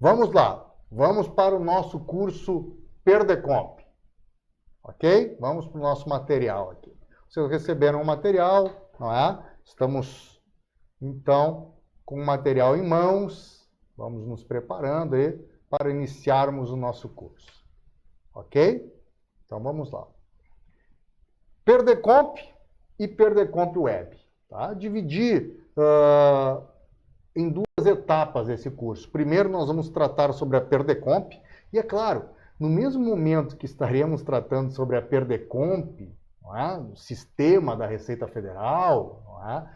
Vamos lá. Vamos para o nosso curso Perdecomp. Ok? Vamos para o nosso material aqui. Vocês receberam o material, não é? Estamos, então, com o material em mãos. Vamos nos preparando aí para iniciarmos o nosso curso. Ok? Então, vamos lá. Perdecomp e Perdecomp Web. Tá? Dividi em duas etapas esse curso. Primeiro, nós vamos tratar sobre a Perdecomp. E, é claro, no mesmo momento que estaremos tratando sobre a Perdecomp, não é? O sistema da Receita Federal, não é?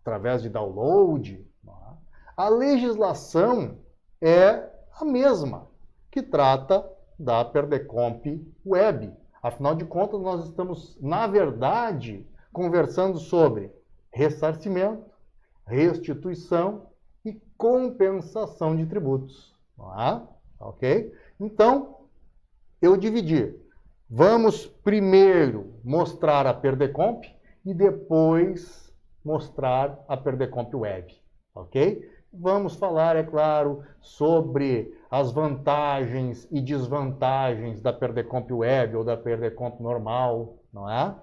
Através de download, não é? A legislação é a mesma, que trata da Perdecomp Web. Afinal de contas, nós estamos, na verdade, conversando sobre ressarcimento, restituição e compensação de tributos. Não é? Ok? Então, eu dividi. Vamos primeiro mostrar a Perdecomp e depois mostrar a Perdecomp Web. Ok? Vamos falar, é claro, sobre as vantagens e desvantagens da Perdecomp Web ou da Perdecomp normal, não é?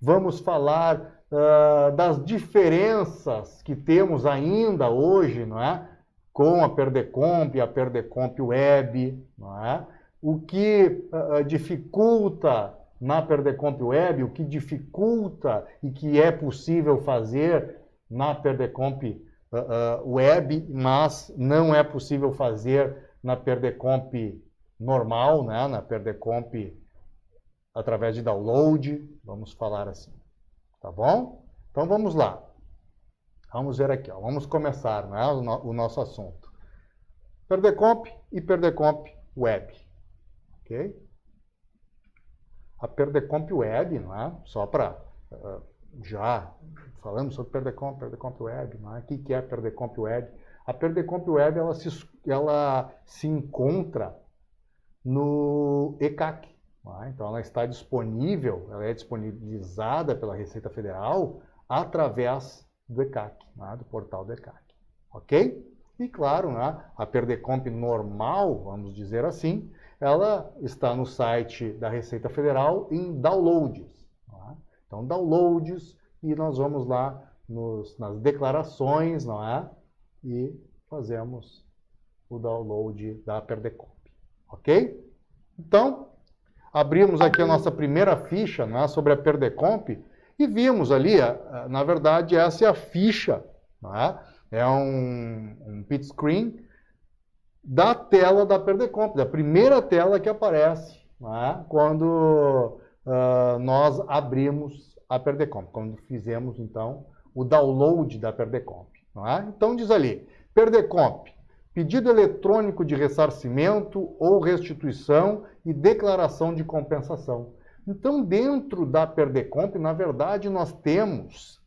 Vamos falar das diferenças que temos ainda hoje, não é? Com a Perdecomp e a Perdecomp Web, não é? O que dificulta na Perdecomp Web, o que dificulta e que é possível fazer na Perdecomp Web, mas não é possível fazer na Perdecomp normal, né? Na Perdecomp através de download, vamos falar assim, tá bom? Então vamos lá. Vamos ver aqui, ó. Vamos começar, né, o nosso assunto. Perdecomp e Perdecomp Web, ok? A Perdecomp Web, não é? Só para já falamos sobre Perdecomp Web, não é? O que é a Perdecomp Web? A Perdecomp Web ela se encontra no ECAC. Então, ela está disponível, ela é disponibilizada pela Receita Federal através do ECAC, do portal do ECAC. Ok? E, claro, a Perdecomp normal, vamos dizer assim, ela está no site da Receita Federal em downloads. Então, downloads, e nós vamos lá nas declarações, não é? E fazemos o download da Perdecomp. Ok? Então, abrimos aqui a nossa primeira ficha, né, sobre a Perdecomp e vimos ali, na verdade, essa é a ficha, né, é um pit screen da tela da Perdecomp, da primeira tela que aparece, né, quando nós abrimos a Perdecomp, quando fizemos, então, o download da Perdecomp. Né? Então, diz ali, Perdecomp, pedido eletrônico de ressarcimento ou restituição e declaração de compensação. Então, dentro da Perdecomp, na verdade, nós temos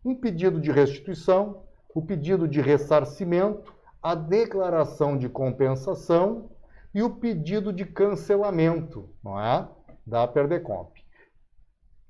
um pedido de restituição, o pedido de ressarcimento, a declaração de compensação e o pedido de cancelamento, não é? Da Perdecomp.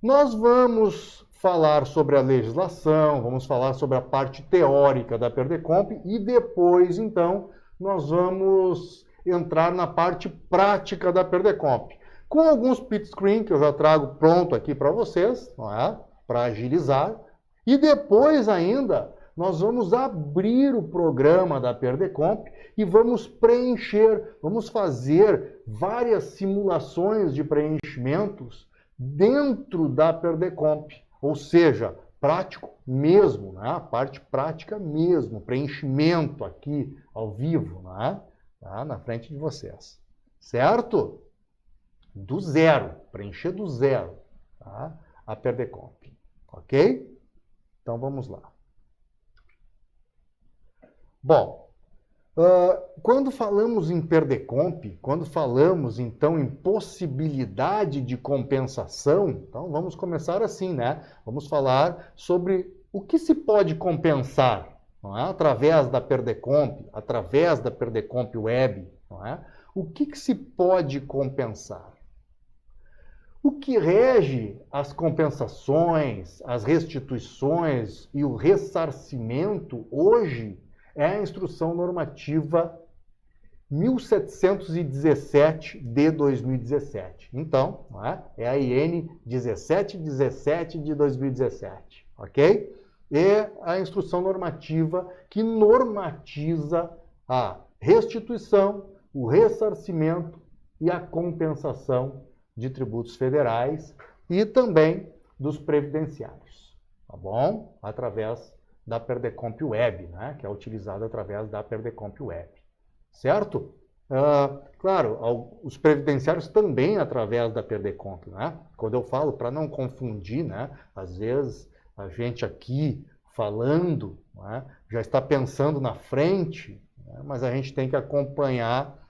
Nós vamos falar sobre a legislação, vamos falar sobre a parte teórica da Perdecomp e depois, então, nós vamos entrar na parte prática da Perdecomp. Com alguns pit screen que eu já trago pronto aqui para vocês, não é? Para agilizar. E depois ainda, nós vamos abrir o programa da Perdecomp e vamos preencher, vamos fazer várias simulações de preenchimentos dentro da Perdecomp. Ou seja, prático mesmo, né? A parte prática mesmo, preenchimento aqui ao vivo, né? Tá? Na frente de vocês. Certo? Do zero, preencher do zero, tá? A Perdecomp. Ok? Então vamos lá. Bom, quando falamos em Perdecomp, quando falamos então em possibilidade de compensação, então vamos começar assim, né? Vamos falar sobre o que se pode compensar, não é? Através da Perdecomp, através da Perdecomp Web, não é? O que se pode compensar? O que rege as compensações, as restituições e o ressarcimento hoje é a Instrução Normativa 1717 de 2017. Então, é a IN 1717 de 2017, ok? É a instrução normativa que normatiza a restituição, o ressarcimento e a compensação de tributos federais e também dos previdenciários, tá bom? Através da Perdecomp Web, né? Que é utilizada através da Perdecomp Web, certo? Claro, os previdenciários também através da Perdecomp, né? Quando eu falo, para não confundir, né? Às vezes a gente aqui falando, né? Já está pensando na frente, né? Mas a gente tem que acompanhar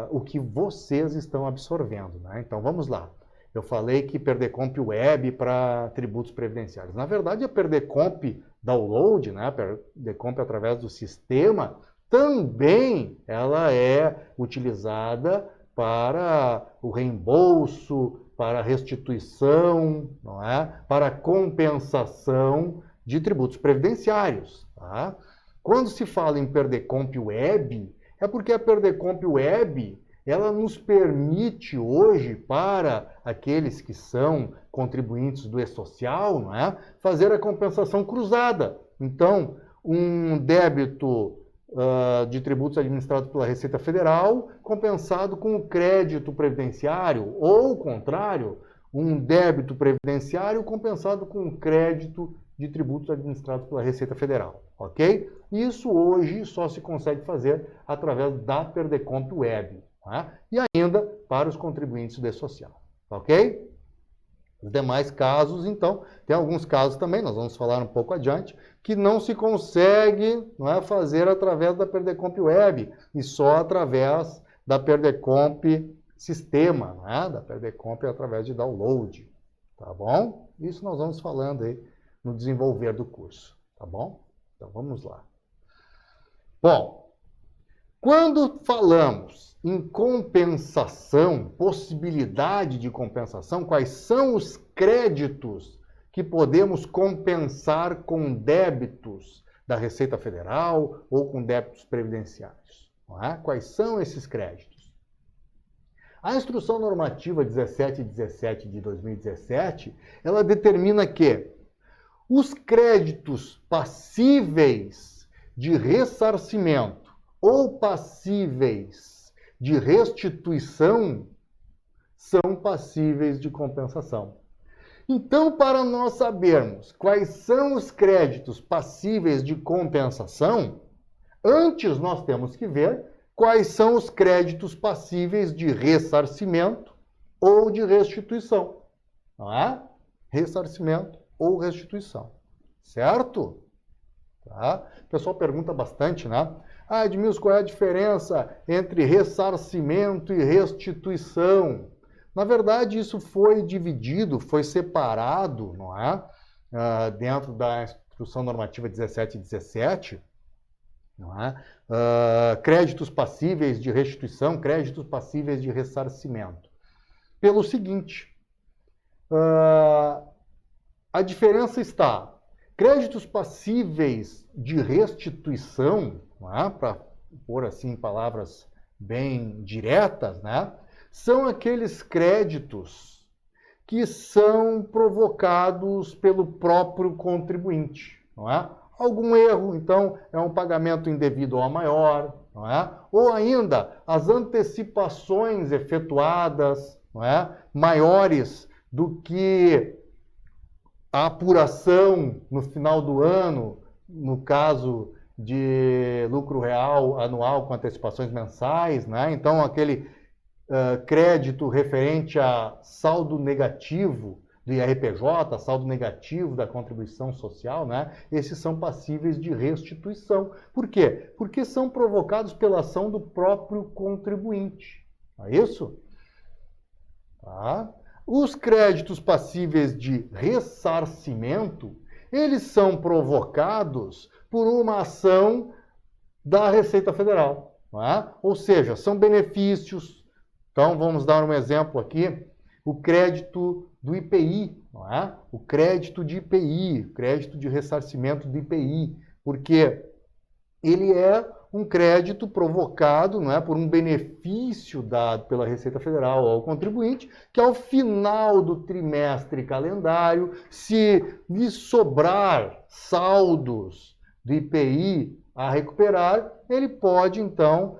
o que vocês estão absorvendo, né? Então vamos lá. Eu falei que Perdecomp Web para tributos previdenciários. Na verdade, a Perdecomp Download, né? A Perdecomp através do sistema, também ela é utilizada para o reembolso, para a restituição, não é? Para a compensação de tributos previdenciários. Tá? Quando se fala em Perdecomp Web, é porque a Perdecomp Web ela nos permite hoje, para aqueles que são contribuintes do E-Social, não é? Fazer a compensação cruzada. Então, um débito de tributos administrados pela Receita Federal compensado com o crédito previdenciário, ou o contrário, um débito previdenciário compensado com o crédito de tributos administrados pela Receita Federal, ok? Isso hoje só se consegue fazer através da Perdecomp Web, tá? E ainda para os contribuintes do E-Social, ok? Os demais casos, então, tem alguns casos também, nós vamos falar um pouco adiante, que não se consegue, não é, fazer através da Perdecomp Web, e só através da Perdecomp Sistema, não é? Da Perdecomp através de download, tá bom? Isso nós vamos falando aí no desenvolver do curso, tá bom? Então vamos lá. Bom, quando falamos em compensação, possibilidade de compensação, quais são os créditos que podemos compensar com débitos da Receita Federal ou com débitos previdenciários? Não é? Quais são esses créditos? A Instrução Normativa 1717 de 2017, ela determina que os créditos passíveis de ressarcimento ou passíveis de restituição são passíveis de compensação. Então, para nós sabermos quais são os créditos passíveis de compensação, antes nós temos que ver quais são os créditos passíveis de ressarcimento ou de restituição. Não é? Ressarcimento ou restituição. Certo? Tá? O pessoal pergunta bastante, né? Edmilson, qual é a diferença entre ressarcimento e restituição? Na verdade, isso foi dividido, foi separado, não é? Dentro da Instrução Normativa 1717, não é? Créditos passíveis de restituição, créditos passíveis de ressarcimento. Pelo seguinte, a diferença está: créditos passíveis de restituição, é? Para pôr assim em palavras bem diretas, né? São aqueles créditos que são provocados pelo próprio contribuinte, não é? Algum erro, então, é um pagamento indevido ou maior, não é? Ou ainda as antecipações efetuadas, não é? Maiores do que a apuração no final do ano, no caso de lucro real anual com antecipações mensais, né? Então, aquele crédito referente a saldo negativo do IRPJ, saldo negativo da contribuição social, né? Esses são passíveis de restituição. Por quê? Porque são provocados pela ação do próprio contribuinte. Não é isso? Tá? Os créditos passíveis de ressarcimento, eles são provocados por uma ação da Receita Federal, não é? Ou seja, são benefícios. Então, vamos dar um exemplo aqui, o crédito do IPI, não é? O crédito de IPI, crédito de ressarcimento do IPI, porque ele é um crédito provocado, não é, por um benefício dado pela Receita Federal ao contribuinte, que ao final do trimestre calendário, se lhe sobrar saldos do IPI a recuperar, ele pode, então,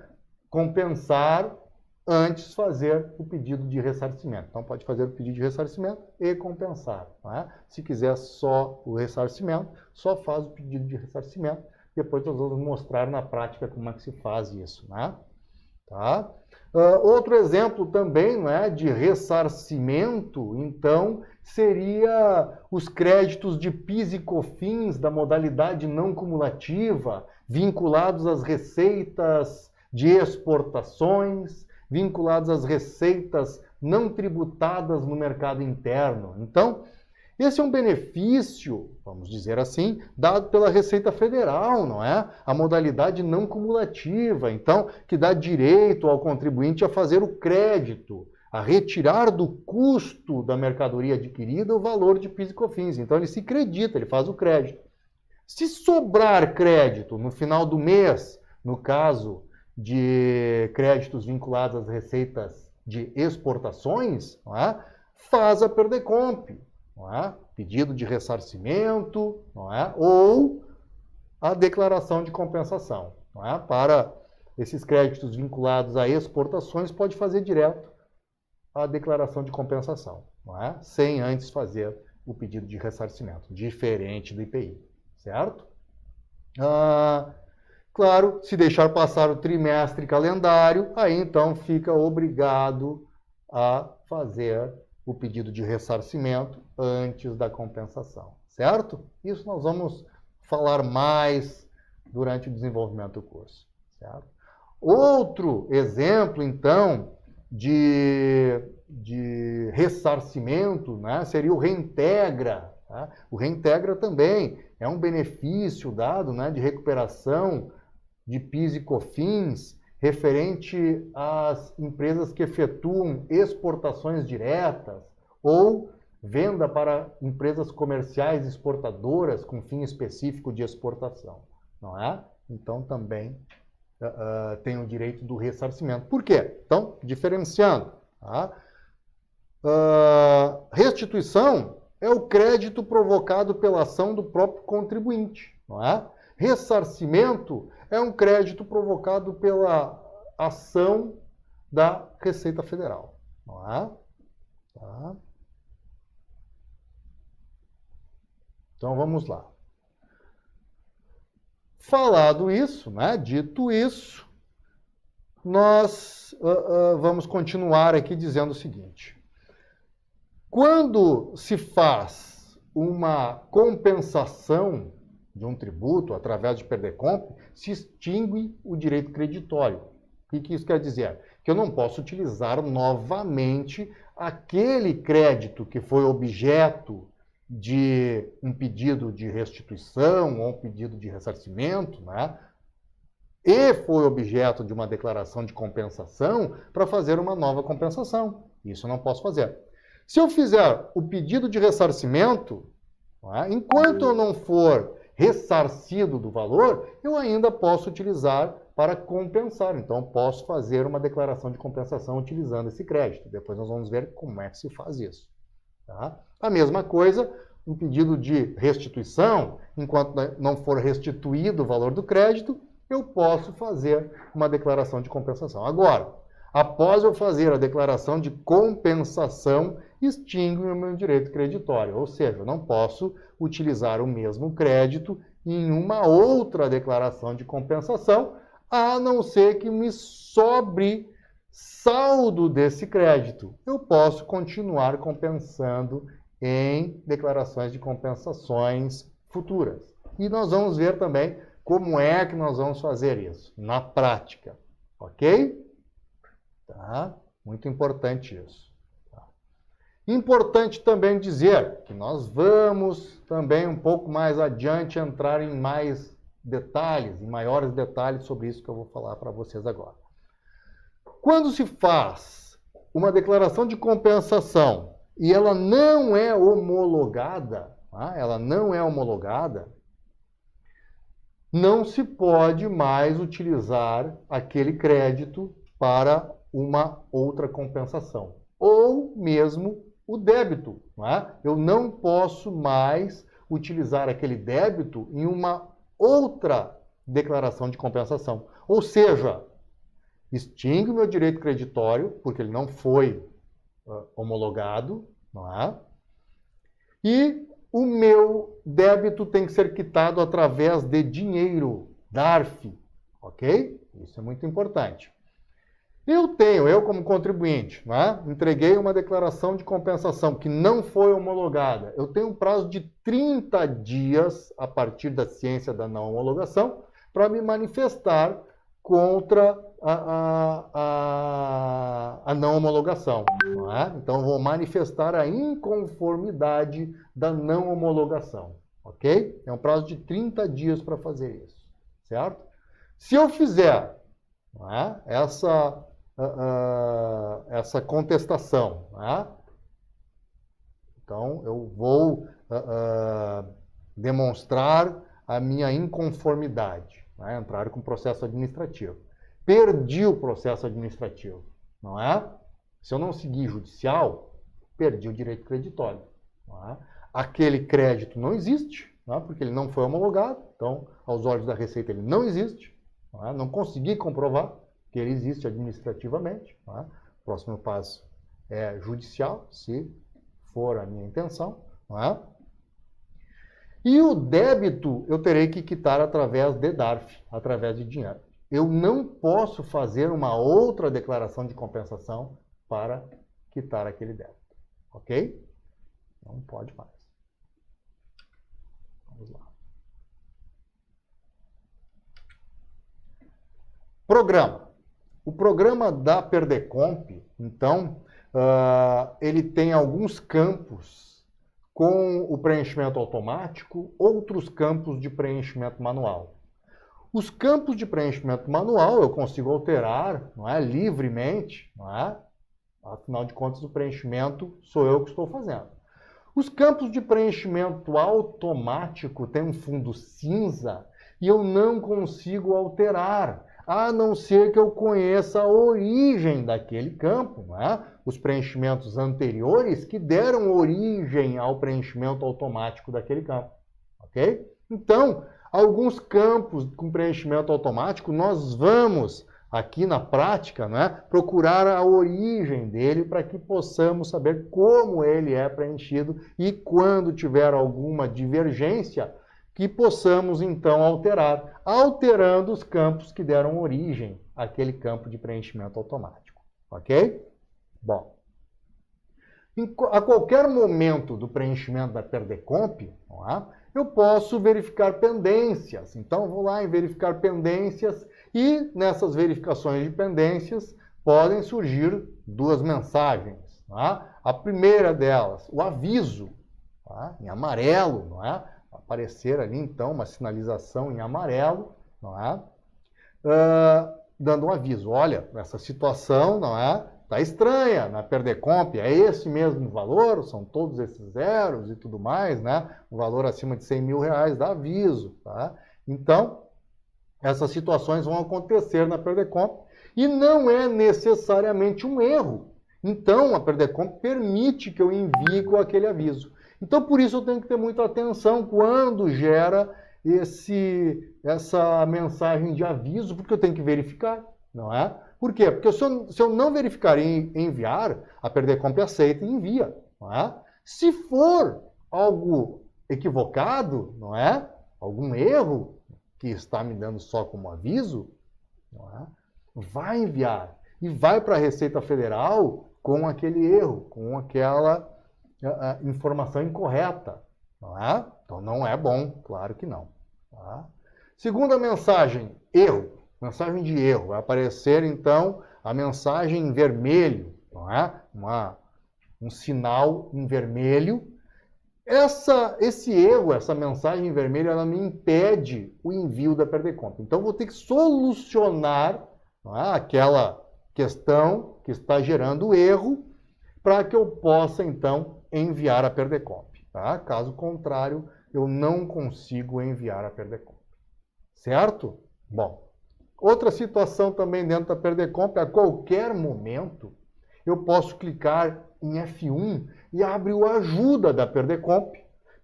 compensar antes fazer o pedido de ressarcimento. Então, pode fazer o pedido de ressarcimento e compensar. Não é? Se quiser só o ressarcimento, só faz o pedido de ressarcimento. Depois nós vamos mostrar na prática como é que se faz isso. Né? Tá? Outro exemplo também, não é, de ressarcimento, então, seria os créditos de PIS e COFINS da modalidade não cumulativa, vinculados às receitas de exportações, vinculados às receitas não tributadas no mercado interno. Então, esse é um benefício, vamos dizer assim, dado pela Receita Federal, não é? A modalidade não cumulativa, então, que dá direito ao contribuinte a fazer o crédito, a retirar do custo da mercadoria adquirida o valor de PIS e COFINS. Então, ele se credita, ele faz o crédito. Se sobrar crédito no final do mês, no caso de créditos vinculados às receitas de exportações, não é? Faz a PERDECOMP, não é? Pedido de ressarcimento, não é? Ou a declaração de compensação. Não é? Para esses créditos vinculados a exportações, pode fazer direto a declaração de compensação, não é? Sem antes fazer o pedido de ressarcimento, diferente do IPI, certo? Claro, se deixar passar o trimestre calendário, aí então fica obrigado a fazer o pedido de ressarcimento antes da compensação, certo? Isso nós vamos falar mais durante o desenvolvimento do curso, certo? Outro exemplo, então, de ressarcimento, né, seria o reintegra. Tá? O reintegra também é um benefício dado, né, de recuperação de PIS e COFINS referente às empresas que efetuam exportações diretas ou venda para empresas comerciais exportadoras com fim específico de exportação, não é? Então, também tem o direito do ressarcimento. Por quê? Então, diferenciando. Tá? Restituição é o crédito provocado pela ação do próprio contribuinte, não é? Ressarcimento é um crédito provocado pela ação da Receita Federal, não é? Tá? Então, vamos lá. Falado isso, né? Dito isso, nós vamos continuar aqui dizendo o seguinte. Quando se faz uma compensação de um tributo através de PERDECOMP, se extingue o direito creditório. O que isso quer dizer? Que eu não posso utilizar novamente aquele crédito que foi objeto de um pedido de restituição ou um pedido de ressarcimento, né? E foi objeto de uma declaração de compensação para fazer uma nova compensação. Isso eu não posso fazer. Se eu fizer o pedido de ressarcimento, né, enquanto eu não for ressarcido do valor, eu ainda posso utilizar para compensar. Então, eu posso fazer uma declaração de compensação utilizando esse crédito. Depois nós vamos ver como é que se faz isso. Tá? A mesma coisa, um pedido de restituição, enquanto não for restituído o valor do crédito, eu posso fazer uma declaração de compensação. Agora, após eu fazer a declaração de compensação, extingue o meu direito creditório. Ou seja, eu não posso utilizar o mesmo crédito em uma outra declaração de compensação, a não ser que me sobre saldo desse crédito. Eu posso continuar compensando em declarações de compensações futuras. E nós vamos ver também como é que nós vamos fazer isso na prática. Ok? Tá? Muito importante isso. Tá? Importante também dizer que nós vamos também um pouco mais adiante entrar em mais detalhes, em maiores detalhes sobre isso que eu vou falar para vocês agora. Quando se faz uma declaração de compensação e ela não é homologada, tá? Ela não é homologada, não se pode mais utilizar aquele crédito para uma outra compensação. Ou mesmo o débito. Não é? Eu não posso mais utilizar aquele débito em uma outra declaração de compensação. Ou seja, extingue o meu direito creditório, porque ele não foi homologado, não é? E o meu débito tem que ser quitado através de dinheiro, DARF, ok? Isso é muito importante. Eu como contribuinte, né, entreguei uma declaração de compensação que não foi homologada. Eu tenho um prazo de 30 dias, a partir da ciência da não homologação, para me manifestar contra a não homologação. Não é? Então, eu vou manifestar a inconformidade da não homologação. Ok? É um prazo de 30 dias para fazer isso. Certo? Se eu fizer, não é, essa contestação, né? Então, eu vou demonstrar a minha inconformidade, né? Entrar com processo administrativo. Perdi o processo administrativo, não é? Se eu não seguir judicial, perdi o direito creditório. Não é? Aquele crédito não existe, não é? Porque ele não foi homologado, então, aos olhos da Receita, ele não existe, não é? Não consegui comprovar que ele existe administrativamente. Não é? O próximo passo é judicial, se for a minha intenção. Não é? E o débito eu terei que quitar através de DARF, através de dinheiro. Eu não posso fazer uma outra declaração de compensação para quitar aquele débito. Ok? Não pode mais. Vamos lá. Programa. O programa da Perdecomp, então, ele tem alguns campos com o preenchimento automático, outros campos de preenchimento manual. Os campos de preenchimento manual eu consigo alterar, não é, livremente, não é? Afinal de contas, o preenchimento sou eu que estou fazendo. Os campos de preenchimento automático têm um fundo cinza e eu não consigo alterar, a não ser que eu conheça a origem daquele campo, não é? Os preenchimentos anteriores que deram origem ao preenchimento automático daquele campo, ok? Então, alguns campos com preenchimento automático, nós vamos, aqui na prática, né, procurar a origem dele para que possamos saber como ele é preenchido e quando tiver alguma divergência, que possamos então alterar, alterando os campos que deram origem àquele campo de preenchimento automático. Ok? Bom, a qualquer momento do preenchimento da Perdecomp, não é? Eu posso verificar pendências. Então, vou lá em verificar pendências e nessas verificações de pendências podem surgir duas mensagens. Não é? A primeira delas, o aviso, tá? Em amarelo, não é? Aparecer ali, então, uma sinalização em amarelo, não é? Dando um aviso. Olha, essa situação, não é? Está estranha na Perdecomp, é esse mesmo valor, são todos esses zeros e tudo mais, né? Um valor acima de 100 mil reais dá aviso, tá? Então, essas situações vão acontecer na Perdecomp e não é necessariamente um erro. Então, a Perdecomp permite que eu envie com aquele aviso. Então, por isso, eu tenho que ter muita atenção quando gera essa mensagem de aviso, porque eu tenho que verificar, não é? Por quê? Porque se eu não verificar e enviar, a Perdecomp aceita e envia, não é? Se for algo equivocado, não é? Algum erro que está me dando só como aviso, não é? Vai enviar e vai para a Receita Federal com aquele erro, com aquela informação incorreta, não é? Então não é bom, claro que não. Tá? Segunda mensagem, erro. Mensagem de erro. Vai aparecer, então, a mensagem em vermelho, não é? Um sinal em vermelho. Esse erro, essa mensagem em vermelho, ela me impede o envio da Perdecomp. Então, vou ter que solucionar, não é? Aquela questão que está gerando o erro para que eu possa, então, enviar a Perdecomp. Tá? Caso contrário, eu não consigo enviar a Perdecomp. certo? Bom, outra situação também dentro da Perdecomp, a qualquer momento, eu posso clicar em F1 e abre o ajuda da Perdecomp,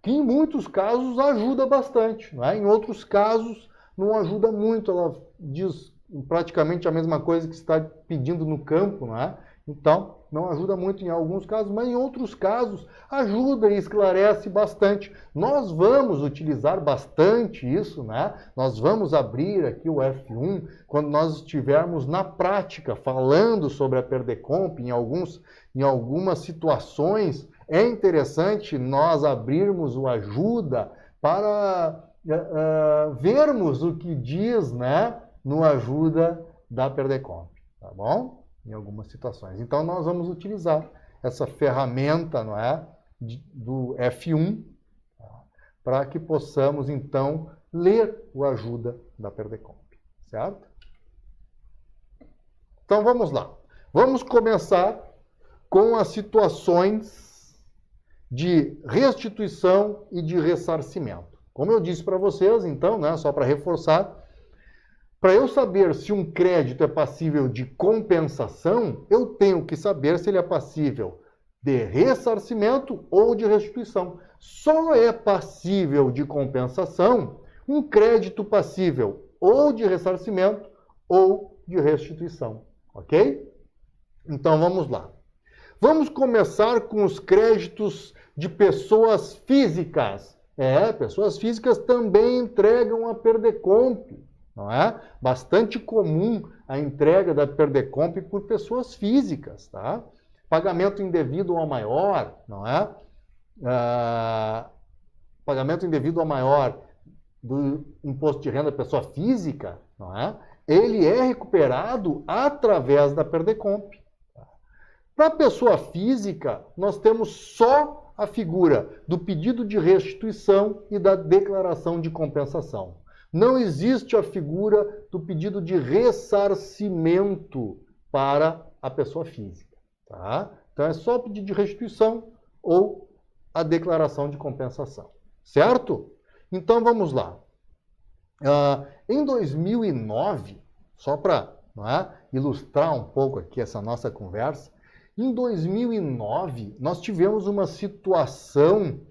que em muitos casos ajuda bastante, não é? Em outros casos não ajuda muito, ela diz praticamente a mesma coisa que está pedindo no campo, não é? Então, não ajuda muito em alguns casos, mas em outros casos ajuda e esclarece bastante. Nós vamos utilizar bastante isso, né? Nós vamos abrir aqui o F1 quando nós estivermos na prática falando sobre a Perdecomp em algumas situações. É interessante nós abrirmos o ajuda para vermos o que diz, né, no ajuda da Perdecomp, tá bom? Em algumas situações. Então, nós vamos utilizar essa ferramenta, não é, do F1, tá? Para que possamos, então, ler o ajuda da Perdecomp, certo? Então, vamos lá. Vamos começar com as situações de restituição e de ressarcimento. Como eu disse para vocês, então, né, só para reforçar, para eu saber se um crédito é passível de compensação, eu tenho que saber se ele é passível de ressarcimento ou de restituição. Só é passível de compensação um crédito passível ou de ressarcimento ou de restituição, ok? Então vamos lá. Vamos começar com os créditos de pessoas físicas. Pessoas físicas também entregam a Perdecomp. Não é? Bastante comum a entrega da Perdecomp por pessoas físicas, tá? Pagamento indevido ao maior, não é? Pagamento indevido ao maior do imposto de renda da pessoa física, não é? Ele é recuperado através da Perdecomp. Tá? Para a pessoa física, nós temos só a figura do pedido de restituição e da declaração de compensação. Não existe a figura do pedido de ressarcimento para a pessoa física. Tá? Então, é só o pedido de restituição ou a declaração de compensação. Certo? Então, vamos lá. Em 2009, só para ilustrar um pouco aqui essa nossa conversa, em 2009, nós tivemos uma situação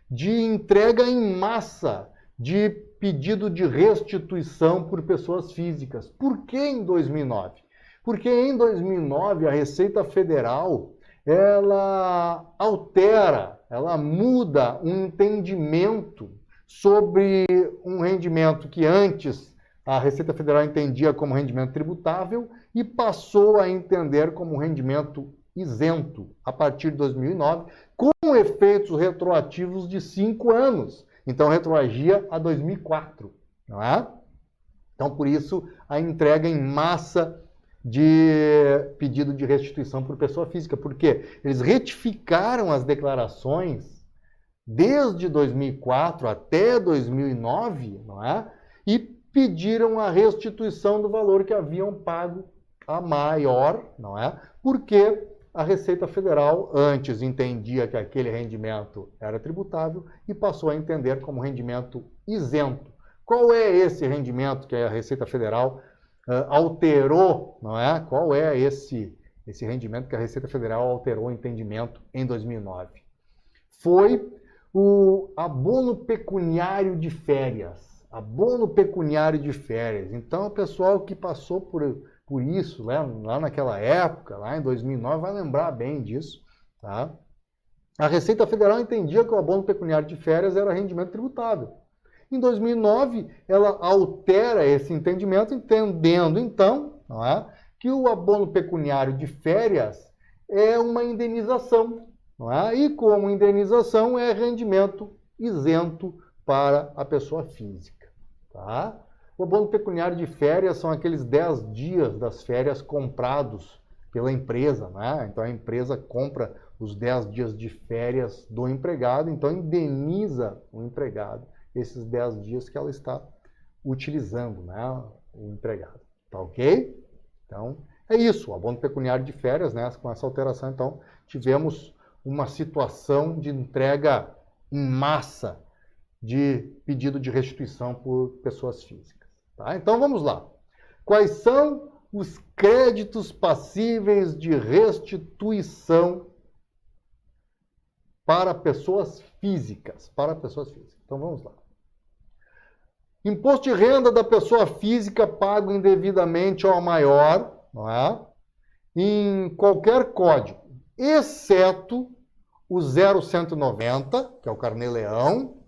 de entrega em massa de pedido de restituição por pessoas físicas. Por que em 2009? Porque em 2009 a Receita Federal, ela altera, ela muda um entendimento sobre um rendimento que antes a Receita Federal entendia como rendimento tributável e passou a entender como rendimento isento a partir de 2009, com efeitos retroativos de 5 anos. Então, retroagia a 2004, não é? Então, por isso, a entrega em massa de pedido de restituição por pessoa física, porque eles retificaram as declarações desde 2004 até 2009, não é? E pediram a restituição do valor que haviam pago a maior, não é? Porque a Receita Federal antes entendia que aquele rendimento era tributável e passou a entender como rendimento isento. Qual é esse rendimento que a Receita Federal alterou, não é? Qual é esse rendimento que a Receita Federal alterou o entendimento em 2009? Foi o abono pecuniário de férias. Abono pecuniário de férias. Então, o pessoal que passou por isso, né, lá naquela época, lá em 2009, vai lembrar bem disso. Tá? A Receita Federal entendia que o abono pecuniário de férias era rendimento tributável. Em 2009, ela altera esse entendimento, entendendo, então, não é, que o abono pecuniário de férias é uma indenização. Não é? E como indenização é rendimento isento para a pessoa física. Tá? O abono pecuniário de férias são aqueles 10 dias das férias comprados pela empresa. Né? Então, a empresa compra os 10 dias de férias do empregado, então indeniza o empregado esses 10 dias que ela está utilizando, né? O empregado. Tá ok? Então, é isso. O abono pecuniário de férias, né? Com essa alteração, então, tivemos uma situação de entrega em massa de pedido de restituição por pessoas físicas. Tá? Então vamos lá. Quais são os créditos passíveis de restituição para pessoas físicas? Para pessoas físicas. Então vamos lá. Imposto de renda da pessoa física pago indevidamente ao maior, não é? Em qualquer código, exceto o 0190, que é o Carnê-Leão,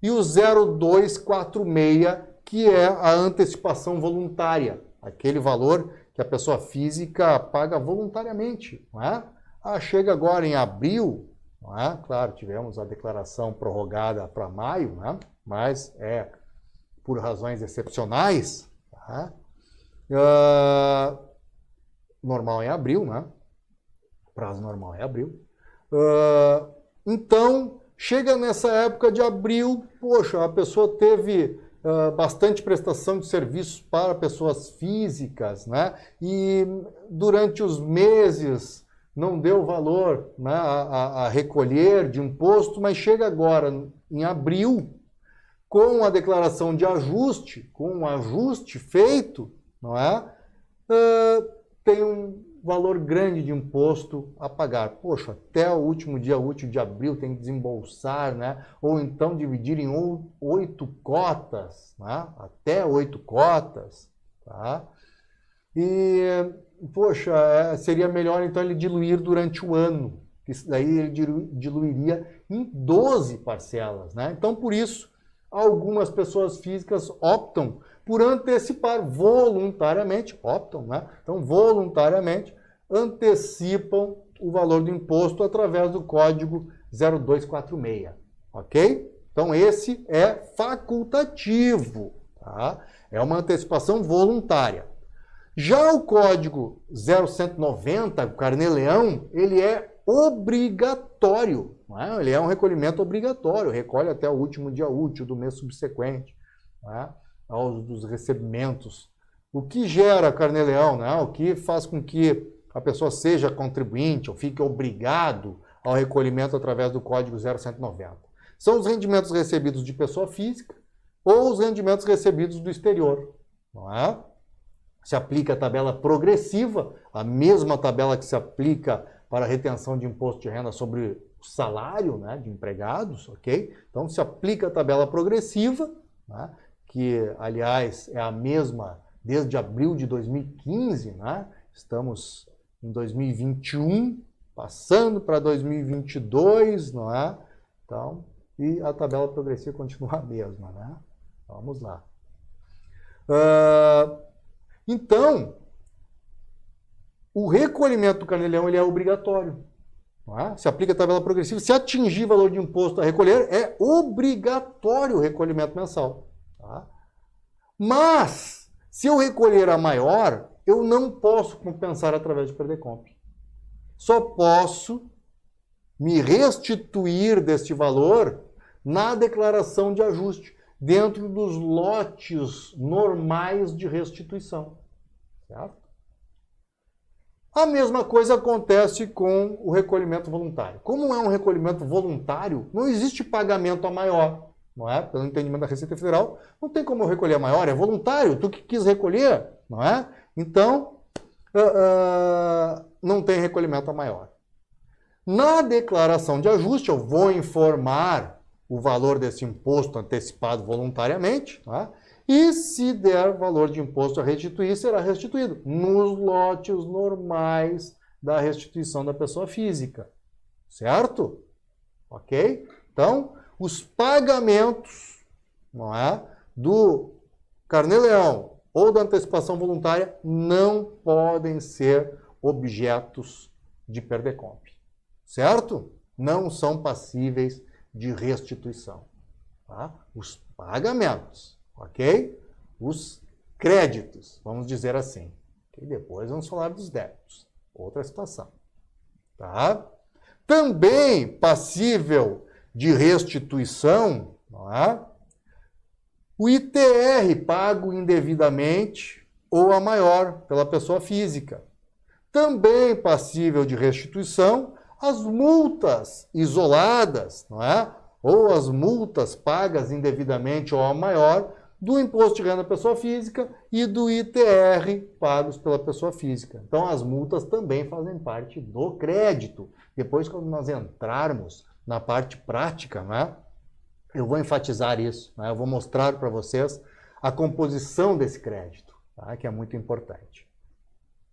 e o 0246, que é a antecipação voluntária, aquele valor que a pessoa física paga voluntariamente, não é? Chega agora em abril, não é? Claro, tivemos a declaração prorrogada para maio, né? Mas é por razões excepcionais, tá? Normal em abril, né? Prazo normal é abril. Então, chega nessa época de abril, poxa, a pessoa teve bastante prestação de serviços para pessoas físicas, né? E durante os meses não deu valor, né, a recolher de imposto, mas chega agora, em abril, com a declaração de ajuste, com o ajuste feito, não é? Tem um valor grande de imposto a pagar. Poxa, até o último dia útil de abril tem que desembolsar, né? Ou então dividir em 8 cotas, né? Até 8 cotas, tá? E, poxa, seria melhor então ele diluir durante o ano. Isso daí ele diluiria em 12 parcelas, né? Então, por isso, algumas pessoas físicas optam por antecipar voluntariamente, né? Então, voluntariamente, antecipam o valor do imposto através do código 0246, ok? Então, esse é facultativo, tá? É uma antecipação voluntária. Já o código 0190, o Carnê-Leão, ele é obrigatório, não é? Ele é um recolhimento obrigatório, recolhe até o último dia útil do mês subsequente, não é? Aos dos recebimentos. O que gera Carnê-Leão, né? O que faz com que a pessoa seja contribuinte ou fique obrigado ao recolhimento através do código 0190? São os rendimentos recebidos de pessoa física ou os rendimentos recebidos do exterior, não é? Se aplica a tabela progressiva, a mesma tabela que se aplica para a retenção de imposto de renda sobre o salário, né, de empregados, ok? Então, se aplica a tabela progressiva, né, que, aliás, é a mesma desde abril de 2015, né? Estamos em 2021, passando para 2022, não é? Então, e a tabela progressiva continua a mesma, né? Vamos lá. Então, o recolhimento do Carnê-Leão ele é obrigatório. Não é? Se aplica a tabela progressiva. Se atingir valor de imposto a recolher, é obrigatório o recolhimento mensal. Tá? Mas, se eu recolher a maior, eu não posso compensar através de Perdecomp. Só posso me restituir deste valor na declaração de ajuste, dentro dos lotes normais de restituição. Certo? A mesma coisa acontece com o recolhimento voluntário. Como é um recolhimento voluntário, não existe pagamento a maior. Não é? Pelo entendimento da Receita Federal, não tem como eu recolher a maior, é voluntário, tu que quis recolher, não é? Então, não tem recolhimento a maior. Na declaração de ajuste, eu vou informar o valor desse imposto antecipado voluntariamente, tá? E se der valor de imposto a restituir, será restituído nos lotes normais da restituição da pessoa física. Certo? Ok? Então, os pagamentos, não é, do Carnê-Leão ou da antecipação voluntária não podem ser objetos de Perdecomp. Certo? Não são passíveis de restituição. Tá? Os pagamentos, ok? Os créditos, vamos dizer assim. E depois vamos falar dos débitos. Outra situação. Tá? Também passível de restituição, não é? O ITR pago indevidamente ou a maior pela pessoa física. Também passível de restituição as multas isoladas, não é? Ou as multas pagas indevidamente ou a maior do Imposto de Renda da Pessoa Física e do ITR pagos pela pessoa física. Então, as multas também fazem parte do crédito. Depois, quando nós entrarmos na parte prática, né, eu vou enfatizar isso, né, eu vou mostrar para vocês a composição desse crédito, tá, que é muito importante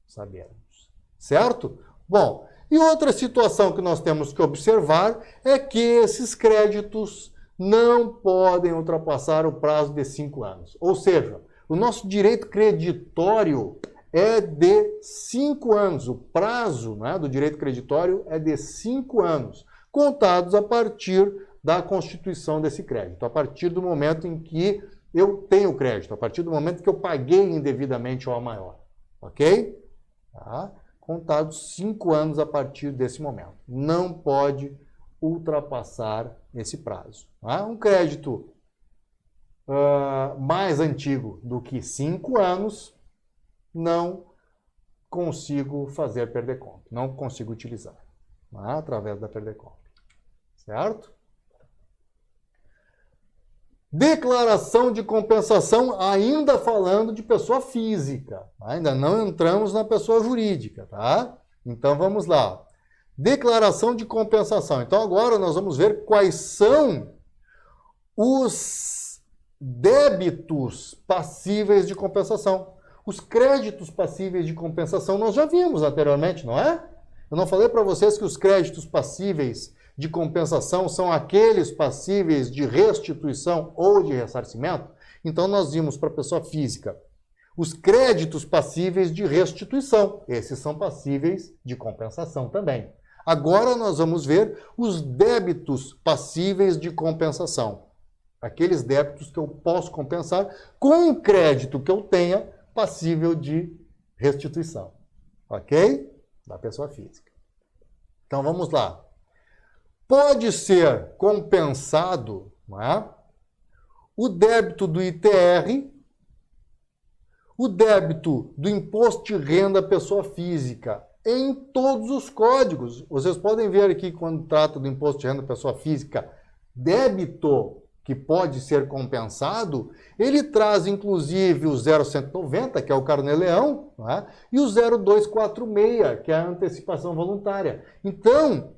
sabermos. Certo? Bom, e outra situação que nós temos que observar é que esses créditos não podem ultrapassar o prazo de 5 anos. Ou seja, o nosso direito creditório é de 5 anos. O prazo, né, do direito creditório é de 5 anos, contados a partir da constituição desse crédito, a partir do momento em que eu tenho crédito, a partir do momento que eu paguei indevidamente ao maior. Ok? Tá? Contados 5 anos a partir desse momento. Não pode ultrapassar esse prazo. Tá? Um crédito mais antigo do que 5 anos, não consigo fazer Perdecomp, não consigo utilizar, tá? Através da Perdecomp. Certo? Declaração de compensação, ainda falando de pessoa física. Ainda não entramos na pessoa jurídica, tá? Então vamos lá. Declaração de compensação. Então agora nós vamos ver quais são os débitos passíveis de compensação. Os créditos passíveis de compensação nós já vimos anteriormente, não é? Eu não falei para vocês que os créditos passíveis de compensação são aqueles passíveis de restituição ou de ressarcimento? Então nós vimos para a pessoa física os créditos passíveis de restituição. Esses são passíveis de compensação também. Agora nós vamos ver os débitos passíveis de compensação. Aqueles débitos que eu posso compensar com o crédito que eu tenha passível de restituição. Ok? Da pessoa física. Então vamos lá. Pode ser compensado, não é, o débito do ITR, o débito do Imposto de Renda à Pessoa Física, em todos os códigos. Vocês podem ver aqui, quando trata do Imposto de Renda à Pessoa Física, débito que pode ser compensado, ele traz inclusive o 0190, que é o Carnê-Leão, né? E o 0246, que é a antecipação voluntária. Então,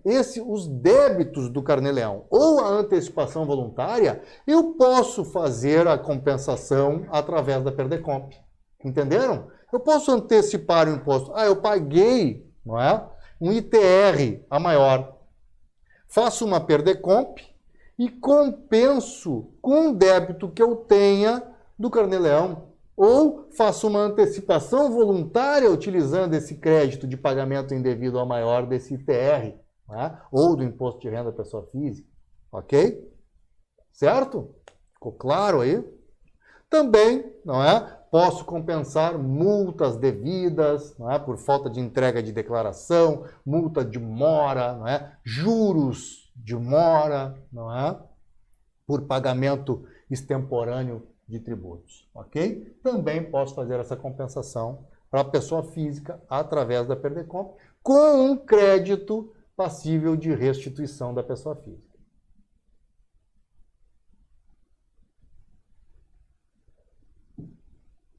os débitos do Carnê-Leão ou a antecipação voluntária, eu posso fazer a compensação através da Perdecomp. Entenderam? Eu posso antecipar o imposto. Eu paguei, não é, um ITR a maior. Faço uma Perdecomp e compenso com um débito que eu tenha do Carnê-Leão. Ou faço uma antecipação voluntária utilizando esse crédito de pagamento indevido a maior desse ITR, né? Ou do Imposto de Renda da Pessoa Física. Ok? Certo? Ficou claro aí? Também, não é? Posso compensar multas devidas, não é? Por falta de entrega de declaração, multa de mora, não é? Juros de mora, não é? Por pagamento extemporâneo de tributos, ok? Também posso fazer essa compensação para a pessoa física através da Perdecomp com um crédito passível de restituição da pessoa física.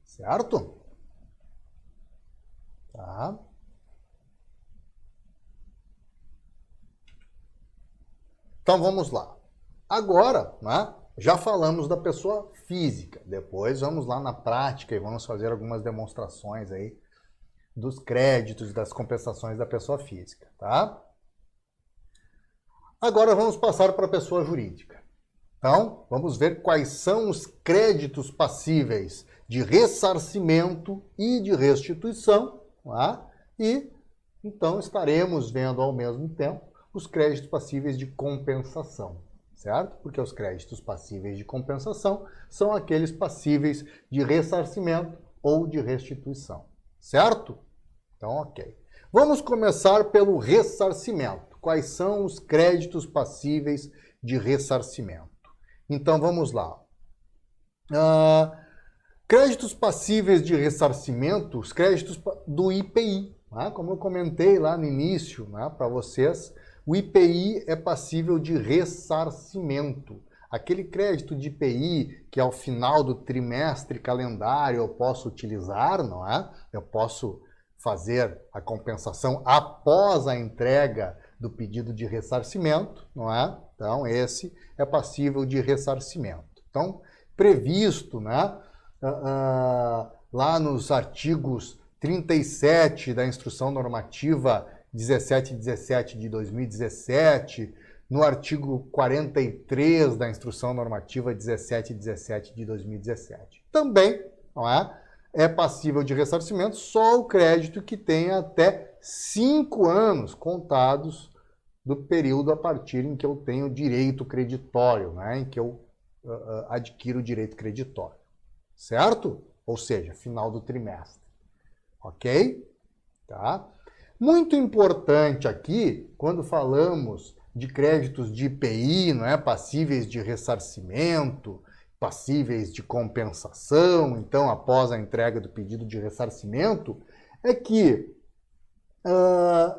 Certo? Tá. Então vamos lá. Agora, né, já falamos da pessoa física. Depois vamos lá na prática e vamos fazer algumas demonstrações aí dos créditos e das compensações da pessoa física, tá? Agora vamos passar para a pessoa jurídica. Então, vamos ver quais são os créditos passíveis de ressarcimento e de restituição, tá? E então estaremos vendo ao mesmo tempo os créditos passíveis de compensação, certo? Porque os créditos passíveis de compensação são aqueles passíveis de ressarcimento ou de restituição, certo? Então, ok. Vamos começar pelo ressarcimento. Quais são os créditos passíveis de ressarcimento? Então, vamos lá. Créditos passíveis de ressarcimento, os créditos do IPI, né? Como eu comentei lá no início, né, para vocês, o IPI é passível de ressarcimento. aquele crédito de IPI que ao final do trimestre calendário eu posso utilizar, não é? Eu posso fazer a compensação após a entrega do pedido de ressarcimento, não é? Então, esse é passível de ressarcimento. Então, previsto, né, lá nos artigos 37 da Instrução Normativa 1717 de 2017, no artigo 43 da Instrução Normativa 1717 de 2017. Também, não é passível de ressarcimento só o crédito que tenha até 5 anos contados do período a partir em que eu tenho direito creditório, né, em que eu adquiro o direito creditório. Certo? Ou seja, final do trimestre. Ok? Tá? Muito importante aqui, quando falamos de créditos de IPI, não é? Passíveis de ressarcimento, passíveis de compensação, então, após a entrega do pedido de ressarcimento, é que,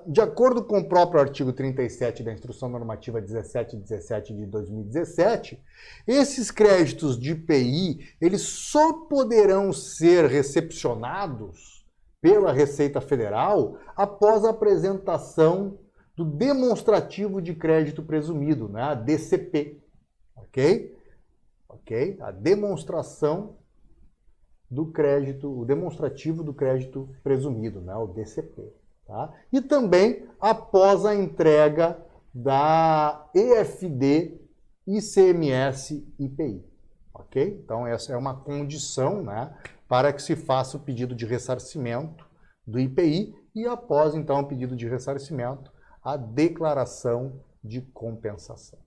de acordo com o próprio artigo 37 da Instrução Normativa 1717 de 2017, esses créditos de IPI, eles só poderão ser recepcionados pela Receita Federal após a apresentação do demonstrativo de crédito presumido, né? A DCP, ok? Ok? A demonstração do crédito, o demonstrativo do crédito presumido, né? O DCP. Tá? E também após a entrega da EFD, ICMS, IPI. Ok? Então, essa é uma condição, né, para que se faça o pedido de ressarcimento do IPI e após, então, o pedido de ressarcimento, a declaração de compensação.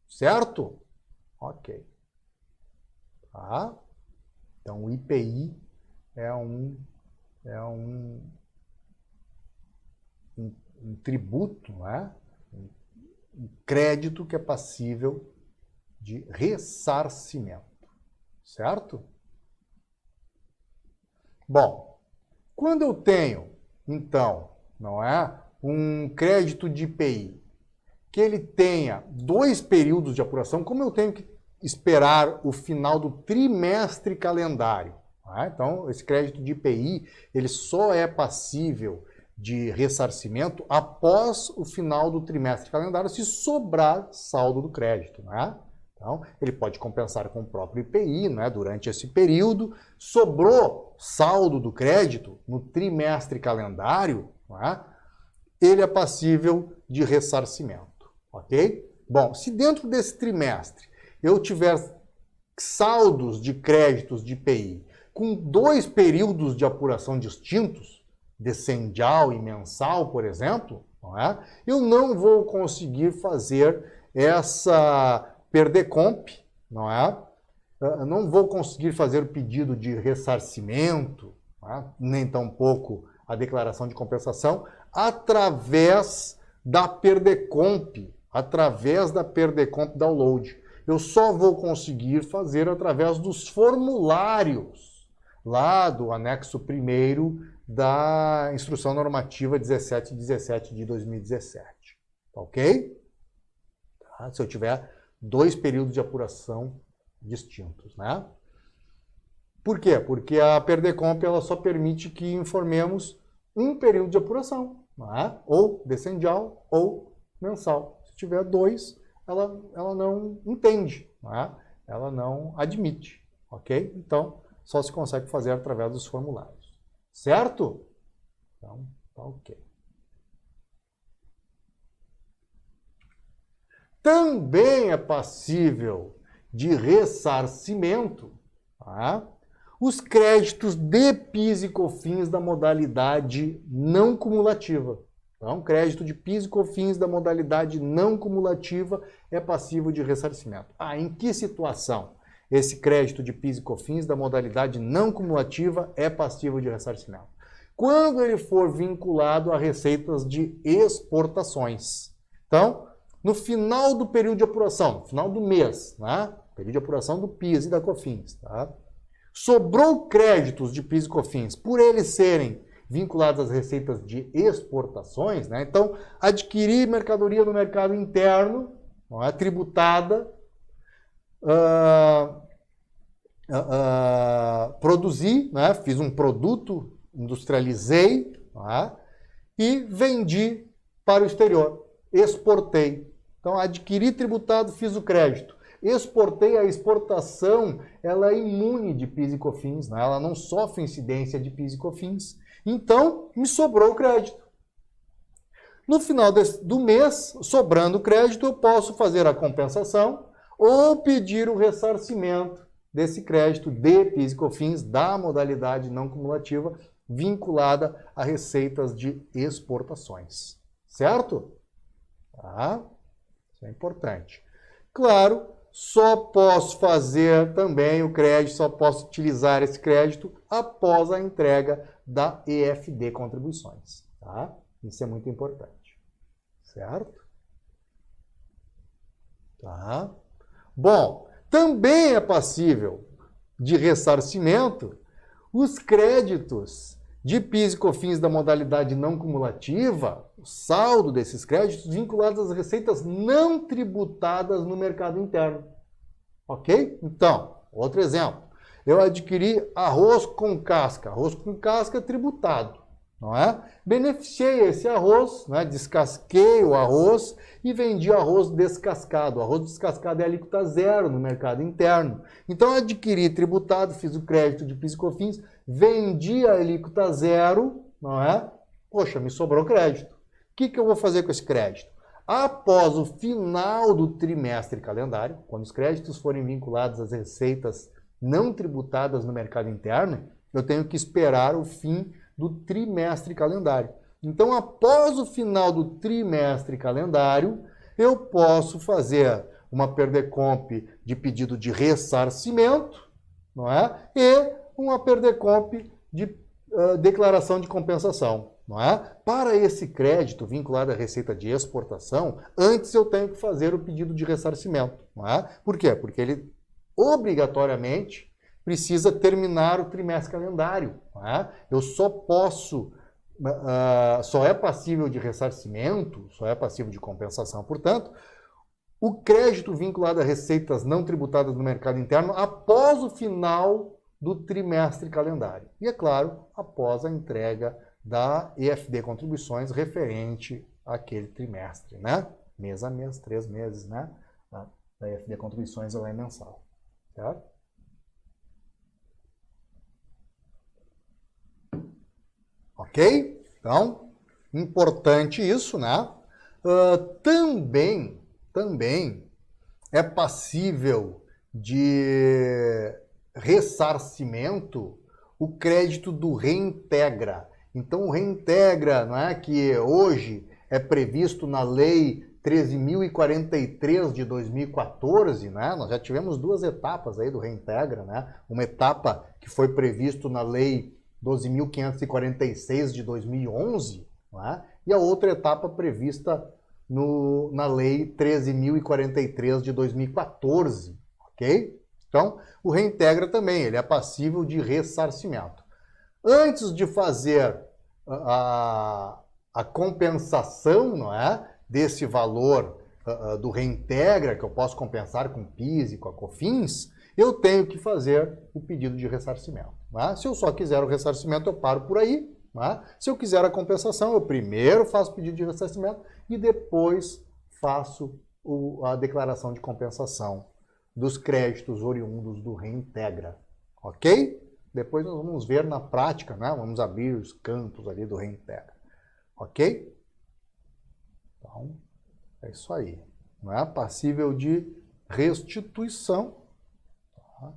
Certo? Ok. Tá? Então, o IPI é um tributo, não é? Um crédito que é passível de ressarcimento. Certo? Bom, quando eu tenho, então, não é, um crédito de IPI, que ele tenha 2 períodos de apuração, como eu tenho que esperar o final do trimestre calendário? Tá? Então, esse crédito de IPI, ele só é passível de ressarcimento após o final do trimestre calendário, se sobrar saldo do crédito, né? Então, ele pode compensar com o próprio IPI, né, durante esse período. Sobrou saldo do crédito no trimestre calendário, né, ele é passível de ressarcimento, ok? Bom, se dentro desse trimestre eu tiver saldos de créditos de IPI com 2 períodos de apuração distintos, decendial e mensal, por exemplo, não é? Eu não vou conseguir fazer essa PERDECOMP, não é? Eu não vou conseguir fazer o pedido de ressarcimento, não é? Nem tampouco a declaração de compensação, através da PERDECOMP, download. Eu só vou conseguir fazer através dos formulários lá do anexo 1º da Instrução Normativa 1717 de 2017. Ok? Tá? Se eu tiver 2 períodos de apuração distintos, né? Por quê? Porque a PERDECOMP ela só permite que informemos um período de apuração, não é? Ou decendial ou mensal. Se tiver 2, ela não entende, não é? Ela não admite, ok? Então, só se consegue fazer através dos formulários. Certo? Então, tá ok. Também é passível de ressarcimento, tá? Os créditos de PIS e COFINS da modalidade não cumulativa. Então, crédito de PIS e COFINS da modalidade não cumulativa é passível de ressarcimento. Em que situação esse crédito de PIS e COFINS da modalidade não cumulativa é passível de ressarcimento? Quando ele for vinculado a receitas de exportações. Então, no final do período de apuração, no final do mês, né? Período de apuração do PIS e da COFINS, tá? Sobrou créditos de PIS e COFINS por eles serem vinculados às receitas de exportações, né? Então, adquirir mercadoria no mercado interno, não é, tributada, produzi, né? Fiz um produto, industrializei, né? E vendi para o exterior, exportei. Então, adquiri tributado, fiz o crédito. Exportei, a exportação, ela é imune de PIS e COFINS, né? Ela não sofre incidência de PIS e COFINS. Então, me sobrou o crédito. No final do mês, sobrando o crédito, eu posso fazer a compensação ou pedir o ressarcimento desse crédito de PIS e COFINS da modalidade não cumulativa vinculada a receitas de exportações. Certo? Tá? Isso é importante. Claro, só posso fazer também o crédito, só posso utilizar esse crédito após a entrega da EFD Contribuições. Tá? Isso é muito importante. Certo? Tá? Bom, também é passível de ressarcimento os créditos de PIS e COFINS da modalidade não cumulativa, o saldo desses créditos vinculados às receitas não tributadas no mercado interno. Ok? Então, outro exemplo. Eu adquiri arroz com casca. Arroz com casca tributado, não é? Beneficiei esse arroz, né? Descasquei o arroz e vendi arroz descascado. O arroz descascado é alíquota zero no mercado interno. Então, eu adquiri tributado, fiz o crédito de PIS e COFINS, vendi a alíquota zero, não é? Poxa, me sobrou crédito. O que eu vou fazer com esse crédito? Após o final do trimestre calendário, quando os créditos forem vinculados às receitas não tributadas no mercado interno, eu tenho que esperar o fim do trimestre calendário. Então, após o final do trimestre calendário, eu posso fazer uma PERDECOMP de pedido de ressarcimento, não é? E uma PERDECOMP de declaração de compensação, não é? Para esse crédito vinculado à receita de exportação, antes eu tenho que fazer o pedido de ressarcimento, não é? Por quê? Porque ele obrigatoriamente precisa terminar o trimestre calendário, não é? Eu só posso, só é passível de ressarcimento, só é passível de compensação, portanto, o crédito vinculado a receitas não tributadas no mercado interno após o final do trimestre calendário. E, é claro, após a entrega da EFD Contribuições referente àquele trimestre, né? Mês a mês, 3 meses, né? Da EFD Contribuições, ela é mensal, certo? Ok? Então, importante isso, né? Também é passível de ressarcimento o crédito do Reintegra. Então, o Reintegra, não é, que hoje é previsto na Lei 13.043 de 2014, né? Nós já tivemos 2 etapas aí do Reintegra, né? Uma etapa que foi previsto na Lei 12.546 de 2011, né? E a outra etapa prevista na Lei 13.043 de 2014, ok? Então, o Reintegra também, ele é passível de ressarcimento. Antes de fazer a compensação, não é, desse valor do Reintegra, que eu posso compensar com PIS e com a COFINS, eu tenho que fazer o pedido de ressarcimento. Né? Se eu só quiser o ressarcimento, eu paro por aí. Né? Se eu quiser a compensação, eu primeiro faço o pedido de ressarcimento e depois faço a declaração de compensação dos créditos oriundos do Reintegra. Ok? Depois nós vamos ver na prática, né? Vamos abrir os campos ali do Reintegra. Ok? Então, é isso aí. Não é passível de restituição. Tá?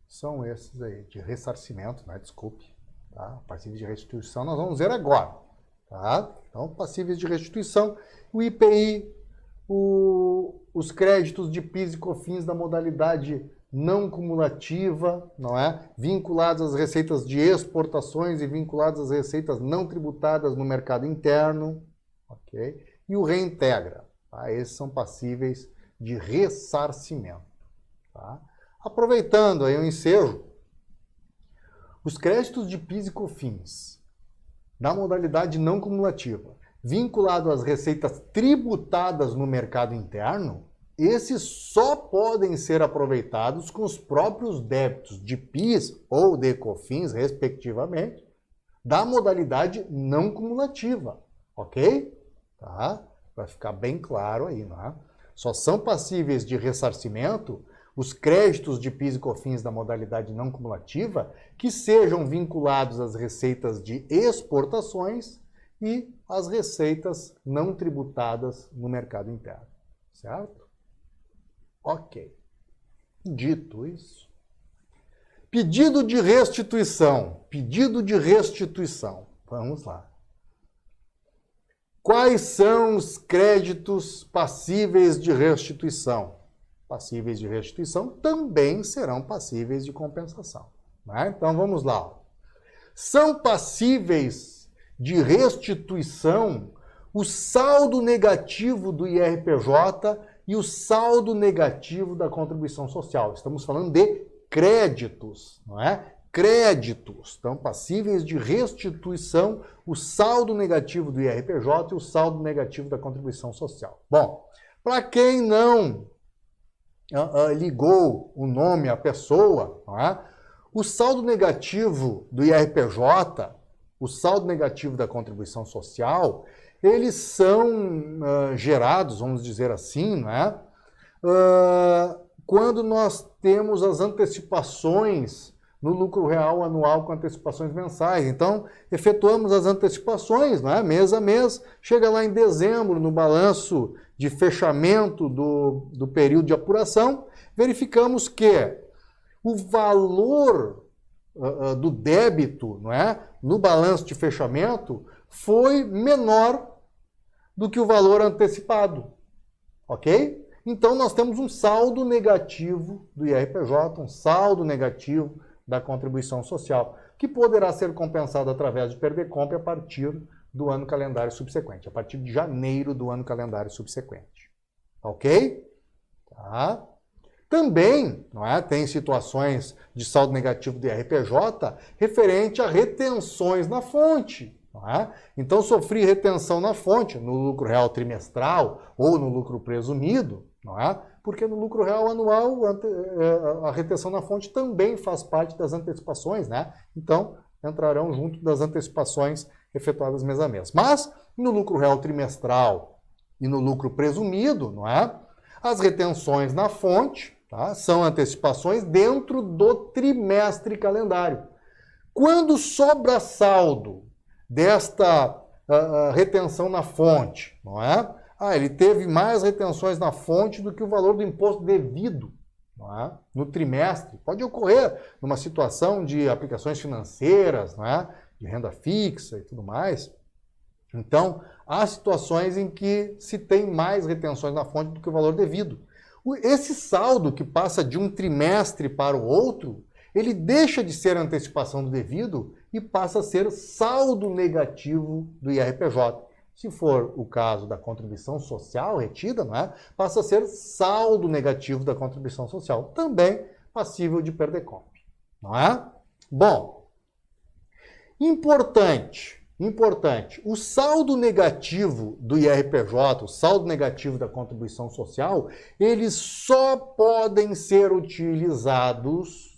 São esses aí, de ressarcimento, né? Desculpe. Tá? Passíveis de restituição nós vamos ver agora. Tá? Então, passíveis de restituição, o IPI, os créditos de PIS e COFINS da modalidade não cumulativa, não é? Vinculados às receitas de exportações e vinculados às receitas não tributadas no mercado interno, ok? E o Reintegra, tá? Esses são passíveis de ressarcimento, tá? Aproveitando aí o ensejo, os créditos de PIS e COFINS da modalidade não cumulativa, vinculado às receitas tributadas no mercado interno, esses só podem ser aproveitados com os próprios débitos de PIS ou de COFINS, respectivamente, da modalidade não cumulativa, ok? Tá? Vai ficar bem claro aí, não é? Só são passíveis de ressarcimento os créditos de PIS e COFINS da modalidade não cumulativa que sejam vinculados às receitas de exportações e às receitas não tributadas no mercado interno, certo? Ok. Dito isso, pedido de restituição. Pedido de restituição. Vamos lá. Quais são os créditos passíveis de restituição? Passíveis de restituição também serão passíveis de compensação, né? Então vamos lá. São passíveis de restituição o saldo negativo do IRPJ e o saldo negativo da contribuição social. Estamos falando de créditos, não é? Créditos estão passíveis de restituição o saldo negativo do IRPJ e o saldo negativo da contribuição social. Bom, para quem não ligou o nome à pessoa, não é? O saldo negativo do IRPJ, o saldo negativo da contribuição social, eles são gerados, vamos dizer assim, não é? Quando nós temos as antecipações no lucro real anual com antecipações mensais. Então, efetuamos as antecipações, não é? Mês a mês, chega lá em dezembro, no balanço de fechamento do período de apuração, verificamos que o valor do débito, não é? No balanço de fechamento foi menor do que o valor antecipado, ok? Então, nós temos um saldo negativo do IRPJ, um saldo negativo da contribuição social, que poderá ser compensado através de PERDECOMP a partir do ano calendário subsequente, a partir de janeiro do ano calendário subsequente. Ok? Tá? Também, não é, tem situações de saldo negativo do IRPJ referente a retenções na fonte. Não é? Então, sofri retenção na fonte, no lucro real trimestral ou no lucro presumido, não é? Porque no lucro real anual a retenção na fonte também faz parte das antecipações, né? Então, entrarão junto das antecipações efetuadas mês a mês. Mas, no lucro real trimestral e no lucro presumido, não é? As retenções na fonte, tá? São antecipações dentro do trimestre calendário. Quando sobra saldo desta retenção na fonte, não é? Ele teve mais retenções na fonte do que o valor do imposto devido, não é? No trimestre. Pode ocorrer numa situação de aplicações financeiras, não é? De renda fixa e tudo mais. Então, há situações em que se tem mais retenções na fonte do que o valor devido. Esse saldo que passa de um trimestre para o outro, ele deixa de ser antecipação do devido e passa a ser saldo negativo do IRPJ. Se for o caso da contribuição social retida, não é? Passa a ser saldo negativo da contribuição social, também passível de PERDECOMP, não é? Bom, importante, o saldo negativo do IRPJ, o saldo negativo da contribuição social, eles só podem ser utilizados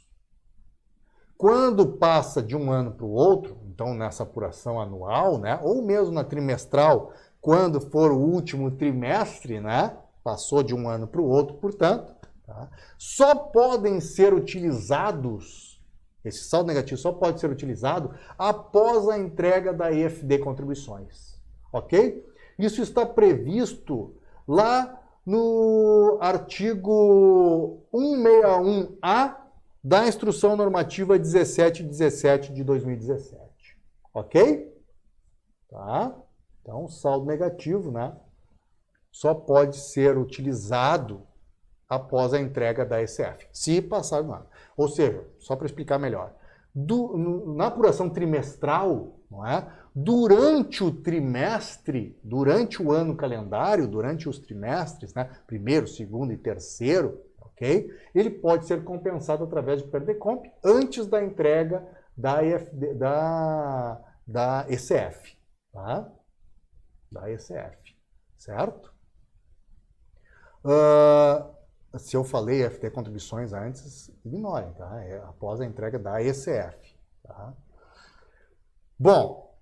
quando passa de um ano para o outro, então nessa apuração anual, né, ou mesmo na trimestral, quando for o último trimestre, né, passou de um ano para o outro, portanto, tá, só podem ser utilizados, esse saldo negativo só pode ser utilizado após a entrega da EFD Contribuições, ok? Isso está previsto lá no artigo 161A da Instrução Normativa 1717 de 2017. Ok? Tá? Então, o saldo negativo, né, só pode ser utilizado após a entrega da ECF, se passar do ano. Ou seja, só para explicar melhor, na apuração trimestral, não é? Durante o trimestre, durante o ano calendário, durante os trimestres, né, primeiro, segundo e terceiro, ok? Ele pode ser compensado através de PERDECOMP antes da entrega da ECF. Tá? da ECF, certo? Se eu falei FT contribuições antes, ignorem, tá? É após a entrega da ECF. Tá? Bom,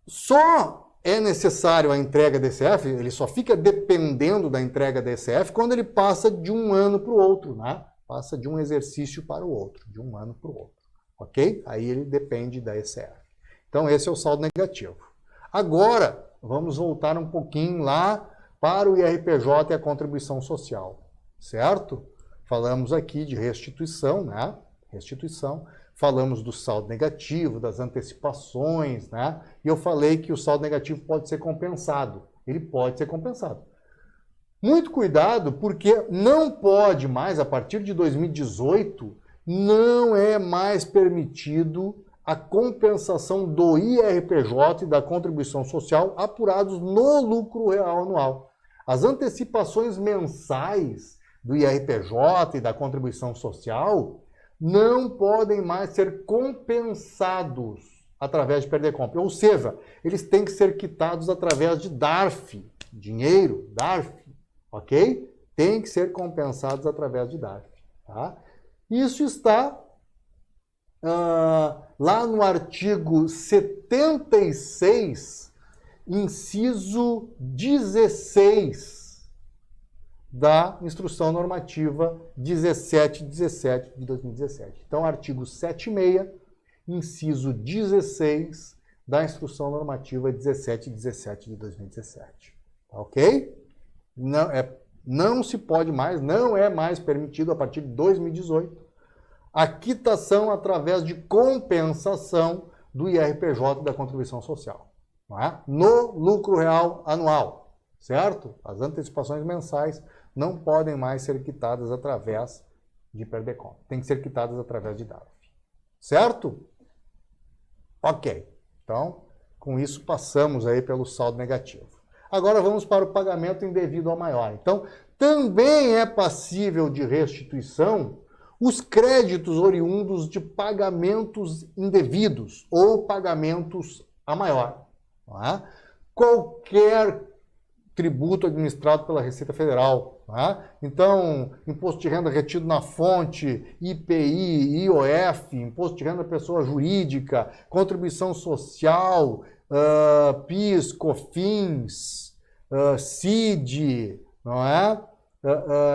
só é necessário a entrega da ECF, ele só fica dependendo da entrega da ECF quando ele passa de um ano para o outro, né? Passa de um exercício para o outro, de um ano para o outro, ok? Aí ele depende da ECF. Então esse é o saldo negativo. Agora, vamos voltar um pouquinho lá para o IRPJ e a contribuição social, certo? Falamos aqui de restituição, né? Restituição. Falamos do saldo negativo, das antecipações, né? E eu falei que o saldo negativo pode ser compensado. Ele pode ser compensado. Muito cuidado, porque não pode mais, a partir de 2018, não é mais permitido a compensação do IRPJ e da contribuição social apurados no lucro real anual. As antecipações mensais do IRPJ e da contribuição social não podem mais ser compensados através de perder-compra. Ou seja, eles têm que ser quitados através de DARF, dinheiro, DARF, ok? Tem que ser compensados através de DARF. Tá? Isso está lá no artigo 76, inciso 16 da Instrução Normativa 1717 de 2017. Então, artigo 76, inciso 16 da Instrução Normativa 1717 de 2017. Ok? Não se pode mais, não é mais permitido a partir de 2018 a quitação através de compensação do IRPJ e da contribuição social, não é? No lucro real anual, certo? As antecipações mensais não podem mais ser quitadas através de perder-compra. Tem que ser quitadas através de DARF. Certo? Ok. Então, com isso passamos aí pelo saldo negativo. Agora vamos para o pagamento indevido ao maior. Então, também é passível de restituição os créditos oriundos de pagamentos indevidos ou pagamentos a maior. Não é? Qualquer tributo administrado pela Receita Federal. Tá? Então, imposto de renda retido na fonte, IPI, IOF, imposto de renda da pessoa jurídica, contribuição social, PIS, COFINS, CID, não é?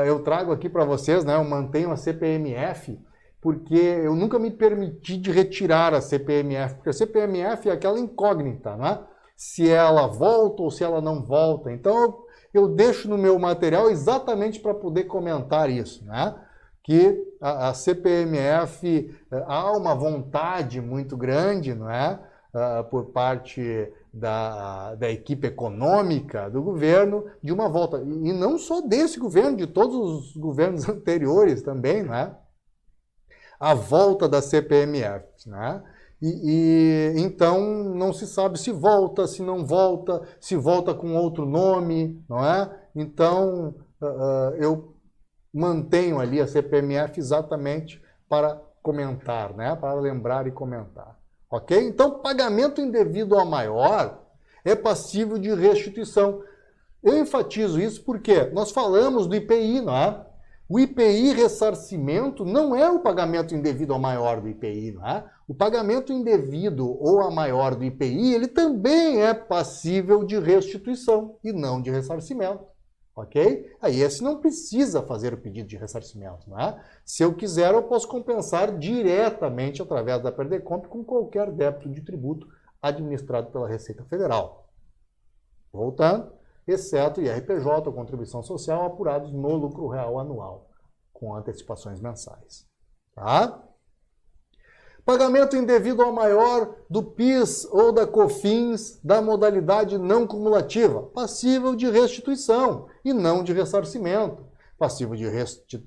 Eu trago aqui para vocês, né? Eu mantenho a CPMF, porque eu nunca me permiti de retirar a CPMF, porque a CPMF é aquela incógnita, né? Se ela volta ou se ela não volta. Então, eu deixo no meu material exatamente para poder comentar isso, né? Que a CPMF, há uma vontade muito grande, não é? Por parte da equipe econômica do governo, de uma volta. E não só desse governo, de todos os governos anteriores também, não é? A volta da CPMF, né? Então não se sabe se volta, se não volta, se volta com outro nome, não é? Então eu mantenho ali a CPMF exatamente para comentar, né? Para lembrar e comentar, ok? Então pagamento indevido ao maior é passível de restituição. Eu enfatizo isso porque nós falamos do IPI, não é? O IPI ressarcimento não é o pagamento indevido ao maior do IPI, não é? O pagamento indevido ou a maior do IPI, ele também é passível de restituição e não de ressarcimento, ok? Aí esse não precisa fazer o pedido de ressarcimento, não é? Se eu quiser, eu posso compensar diretamente através da perder-compra com qualquer débito de tributo administrado pela Receita Federal. Voltando. Exceto IRPJ ou contribuição social apurados no lucro real anual, com antecipações mensais. Tá? Pagamento indevido ao maior do PIS ou da COFINS da modalidade não cumulativa, passível de restituição e não de ressarcimento. Passível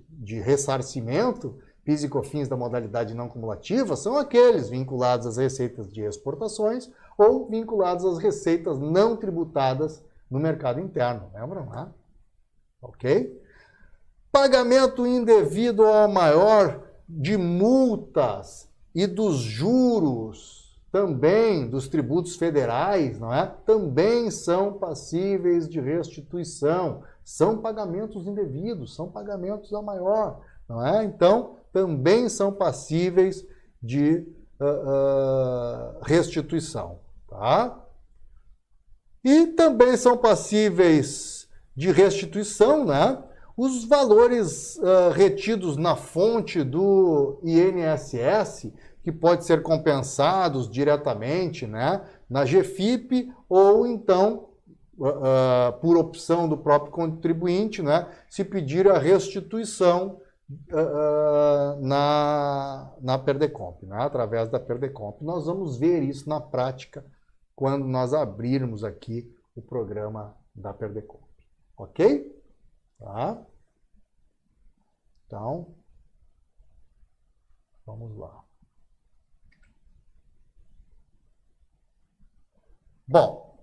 de ressarcimento, PIS e COFINS da modalidade não cumulativa são aqueles vinculados às receitas de exportações ou vinculados às receitas não tributadas no mercado interno, lembram? Né? Ok? Pagamento indevido ao maior de multas e dos juros também dos tributos federais, não é? Também são passíveis de restituição. São pagamentos indevidos, são pagamentos a maior, não é? Então, também são passíveis de restituição, tá? E também são passíveis de restituição, né? Os valores retidos na fonte do INSS, que pode ser compensados diretamente, né, na GFIP ou então, por opção do próprio contribuinte, né, se pedir a restituição na Perdecomp, né, através da Perdecomp. Nós vamos ver isso na prática quando nós abrirmos aqui o programa da Perdecomp. Ok? Tá? Então, vamos lá. Bom,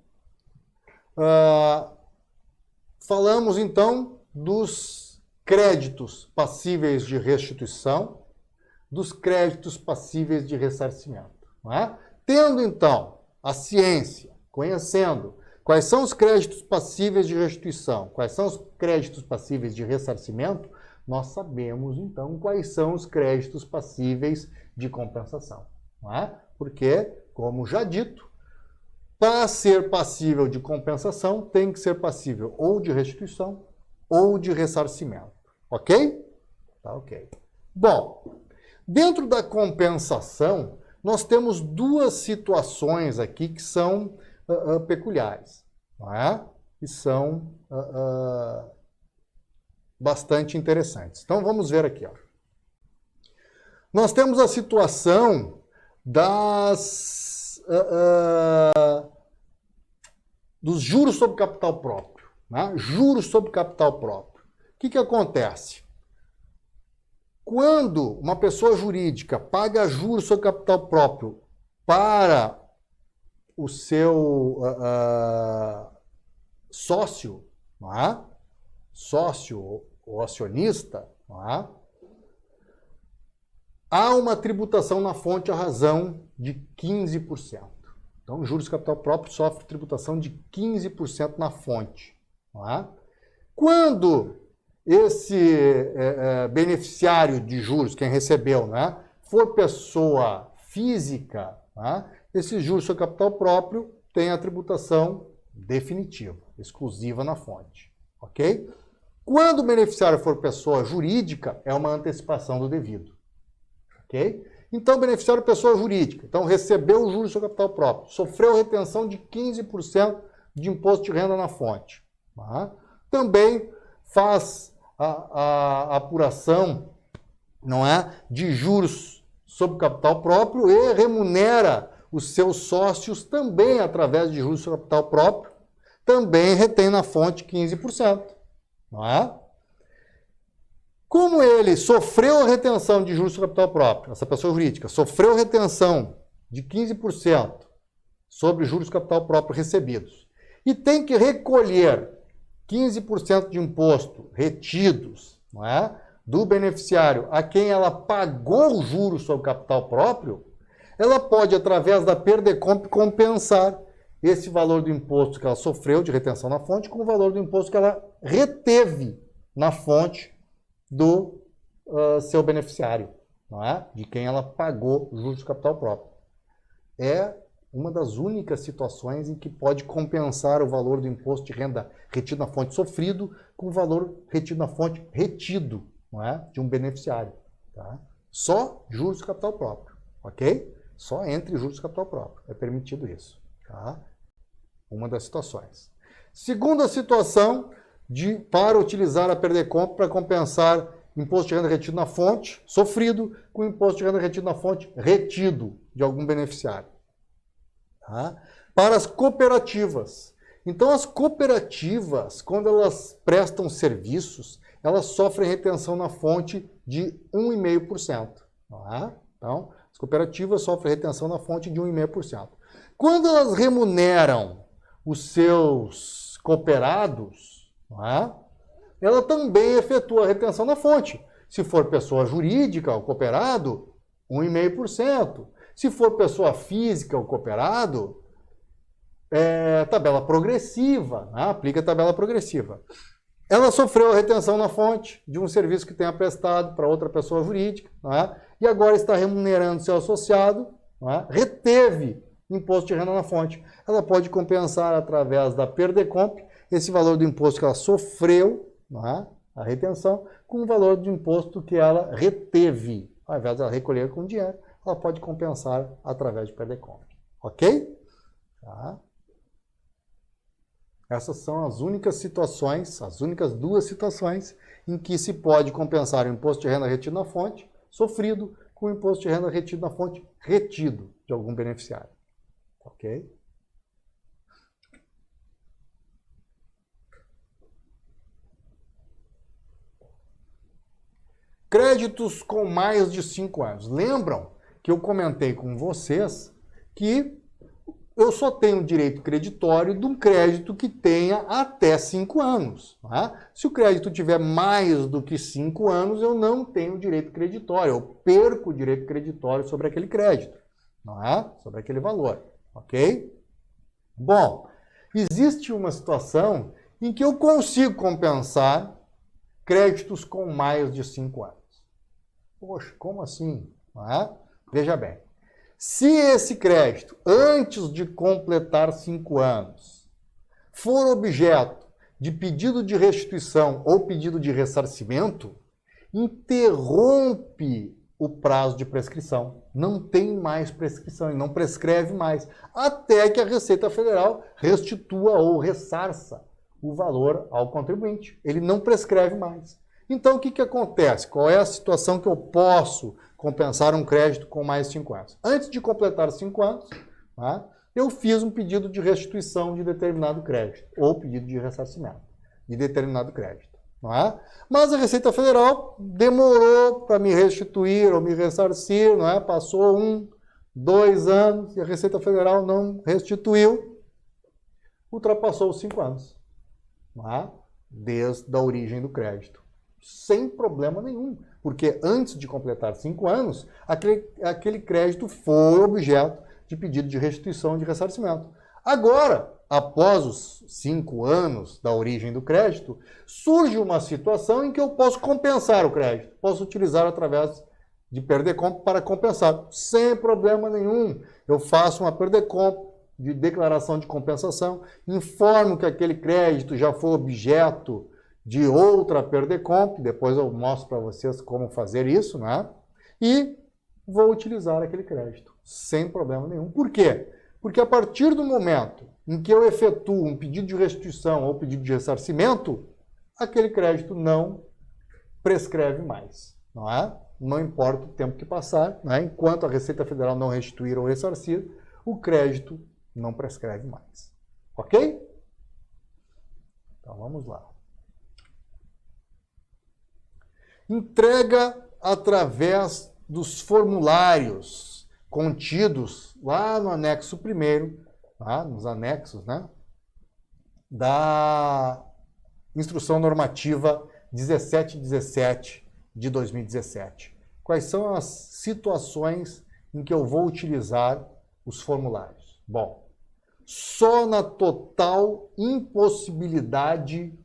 falamos então dos créditos passíveis de restituição, dos créditos passíveis de ressarcimento. Não é? Tendo então a ciência, conhecendo quais são os créditos passíveis de restituição, quais são os créditos passíveis de ressarcimento, nós sabemos então quais são os créditos passíveis de compensação. Não é? Porque, como já dito, para ser passível de compensação, tem que ser passível ou de restituição ou de ressarcimento. Ok? Tá ok. Bom, dentro da compensação, nós temos duas situações aqui que são peculiares, não é? E são bastante interessantes. Então, vamos ver aqui. Ó. Nós temos a situação dos juros sobre capital próprio. Né? Juros sobre capital próprio. O que acontece? Quando uma pessoa jurídica paga juros sobre capital próprio para o seu sócio, não é? Sócio ou acionista, não é? Há uma tributação na fonte à razão de 15%. Então, juros de capital próprio sofre tributação de 15% na fonte. Não é? Quando esse beneficiário de juros, quem recebeu, né, for pessoa física, né, esse juros sobre capital próprio tem a tributação definitiva, exclusiva na fonte. Ok? Quando o beneficiário for pessoa jurídica, é uma antecipação do devido. Ok? Então, beneficiário pessoa jurídica. Então, recebeu o juros sobre capital próprio. Sofreu retenção de 15% de imposto de renda na fonte. Tá? Também faz a apuração, não é, de juros sobre capital próprio e remunera os seus sócios também através de juros sobre capital próprio. Também retém na fonte 15%. Não é? Como ele sofreu a retenção de juros sobre capital próprio, essa pessoa jurídica sofreu retenção de 15% sobre juros de capital próprio recebidos e tem que recolher 15% de imposto retidos, não é, do beneficiário a quem ela pagou juros sobre capital próprio, ela pode, através da Perdecomp, compensar esse valor do imposto que ela sofreu de retenção na fonte com o valor do imposto que ela reteve na fonte do seu beneficiário, não é? De quem ela pagou juros de capital próprio. É uma das únicas situações em que pode compensar o valor do imposto de renda retido na fonte sofrido com o valor retido na fonte retido, não é? De um beneficiário. Tá? Só juros de capital próprio, ok? Só entre juros de capital próprio é permitido isso. Tá? Uma das situações. Segunda situação, para utilizar a Perdecomp para compensar imposto de renda retido na fonte sofrido com imposto de renda retido na fonte retido de algum beneficiário. Tá? Para as cooperativas. Então, as cooperativas, quando elas prestam serviços, elas sofrem retenção na fonte de 1,5%. Tá? Então, as cooperativas sofrem retenção na fonte de 1,5%. Quando elas remuneram os seus cooperados, não é? Ela também efetua a retenção na fonte. Se for pessoa jurídica, o cooperado, 1,5%. Se for pessoa física ou cooperado, tabela progressiva, né? Aplica a tabela progressiva. Ela sofreu a retenção na fonte de um serviço que tenha prestado para outra pessoa jurídica, né? E agora está remunerando seu associado, né? Reteve imposto de renda na fonte. Ela pode compensar através da Perdecomp esse valor do imposto que ela sofreu, né? A retenção, com o valor do imposto que ela reteve. Ao invés de ela recolher com dinheiro, ela pode compensar através de Perdecomp. Ok? Tá? Essas são as únicas situações, as únicas duas situações em que se pode compensar o imposto de renda retido na fonte, sofrido, com o imposto de renda retido na fonte, retido de algum beneficiário. Ok? Créditos com mais de 5 anos. Lembram que eu comentei com vocês que eu só tenho direito creditório de um crédito que tenha até 5 anos. Tá? Se o crédito tiver mais do que 5 anos, eu não tenho direito creditório. Eu perco o direito creditório sobre aquele crédito, não é? Sobre aquele valor. Ok? Bom, existe uma situação em que eu consigo compensar créditos com mais de 5 anos. Poxa, como assim? Não é? Veja bem. Se esse crédito, antes de completar 5 anos, for objeto de pedido de restituição ou pedido de ressarcimento, interrompe o prazo de prescrição. Não tem mais prescrição e não prescreve mais, até que a Receita Federal restitua ou ressarça o valor ao contribuinte. Ele não prescreve mais. Então, o que acontece? Qual é a situação que eu posso compensar um crédito com mais de 5 anos? Antes de completar 5 anos, tá, eu fiz um pedido de restituição de determinado crédito, ou pedido de ressarcimento de determinado crédito. Não é? Mas a Receita Federal demorou para me restituir ou me ressarcir, não é? Passou 1, 2 anos e a Receita Federal não restituiu, ultrapassou os 5 anos, não é? Desde a origem do crédito. Sem problema nenhum, porque antes de completar 5 anos, aquele crédito foi objeto de pedido de restituição de ressarcimento. Agora, após os 5 anos da origem do crédito, surge uma situação em que eu posso compensar o crédito, posso utilizar através de Perdecomp para compensar, sem problema nenhum. Eu faço uma Perdecomp de declaração de compensação, informo que aquele crédito já foi objeto de outra Perdecomp, depois eu mostro para vocês como fazer isso, né? E vou utilizar aquele crédito, sem problema nenhum. Por quê? Porque a partir do momento em que eu efetuo um pedido de restituição ou pedido de ressarcimento, aquele crédito não prescreve mais, não é? Não importa o tempo que passar, né? Enquanto a Receita Federal não restituir ou ressarcir, o crédito não prescreve mais. Ok? Então vamos lá. Entrega através dos formulários contidos lá no anexo 1º, tá? Nos anexos, né? Da Instrução Normativa 1717 de 2017. Quais são as situações em que eu vou utilizar os formulários? Bom, só na total impossibilidade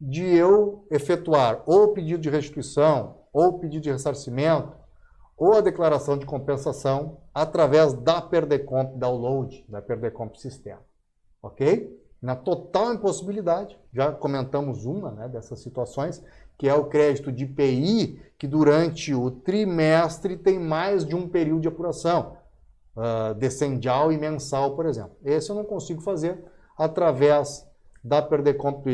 de eu efetuar ou pedido de restituição, ou pedido de ressarcimento, ou a declaração de compensação através da Perdecomp Download, da Perdecomp Sistema. Ok? Na total impossibilidade, já comentamos uma, né, dessas situações, que é o crédito de IPI, que durante o trimestre tem mais de um período de apuração, decendial e mensal, por exemplo. Esse eu não consigo fazer através da Perdecomp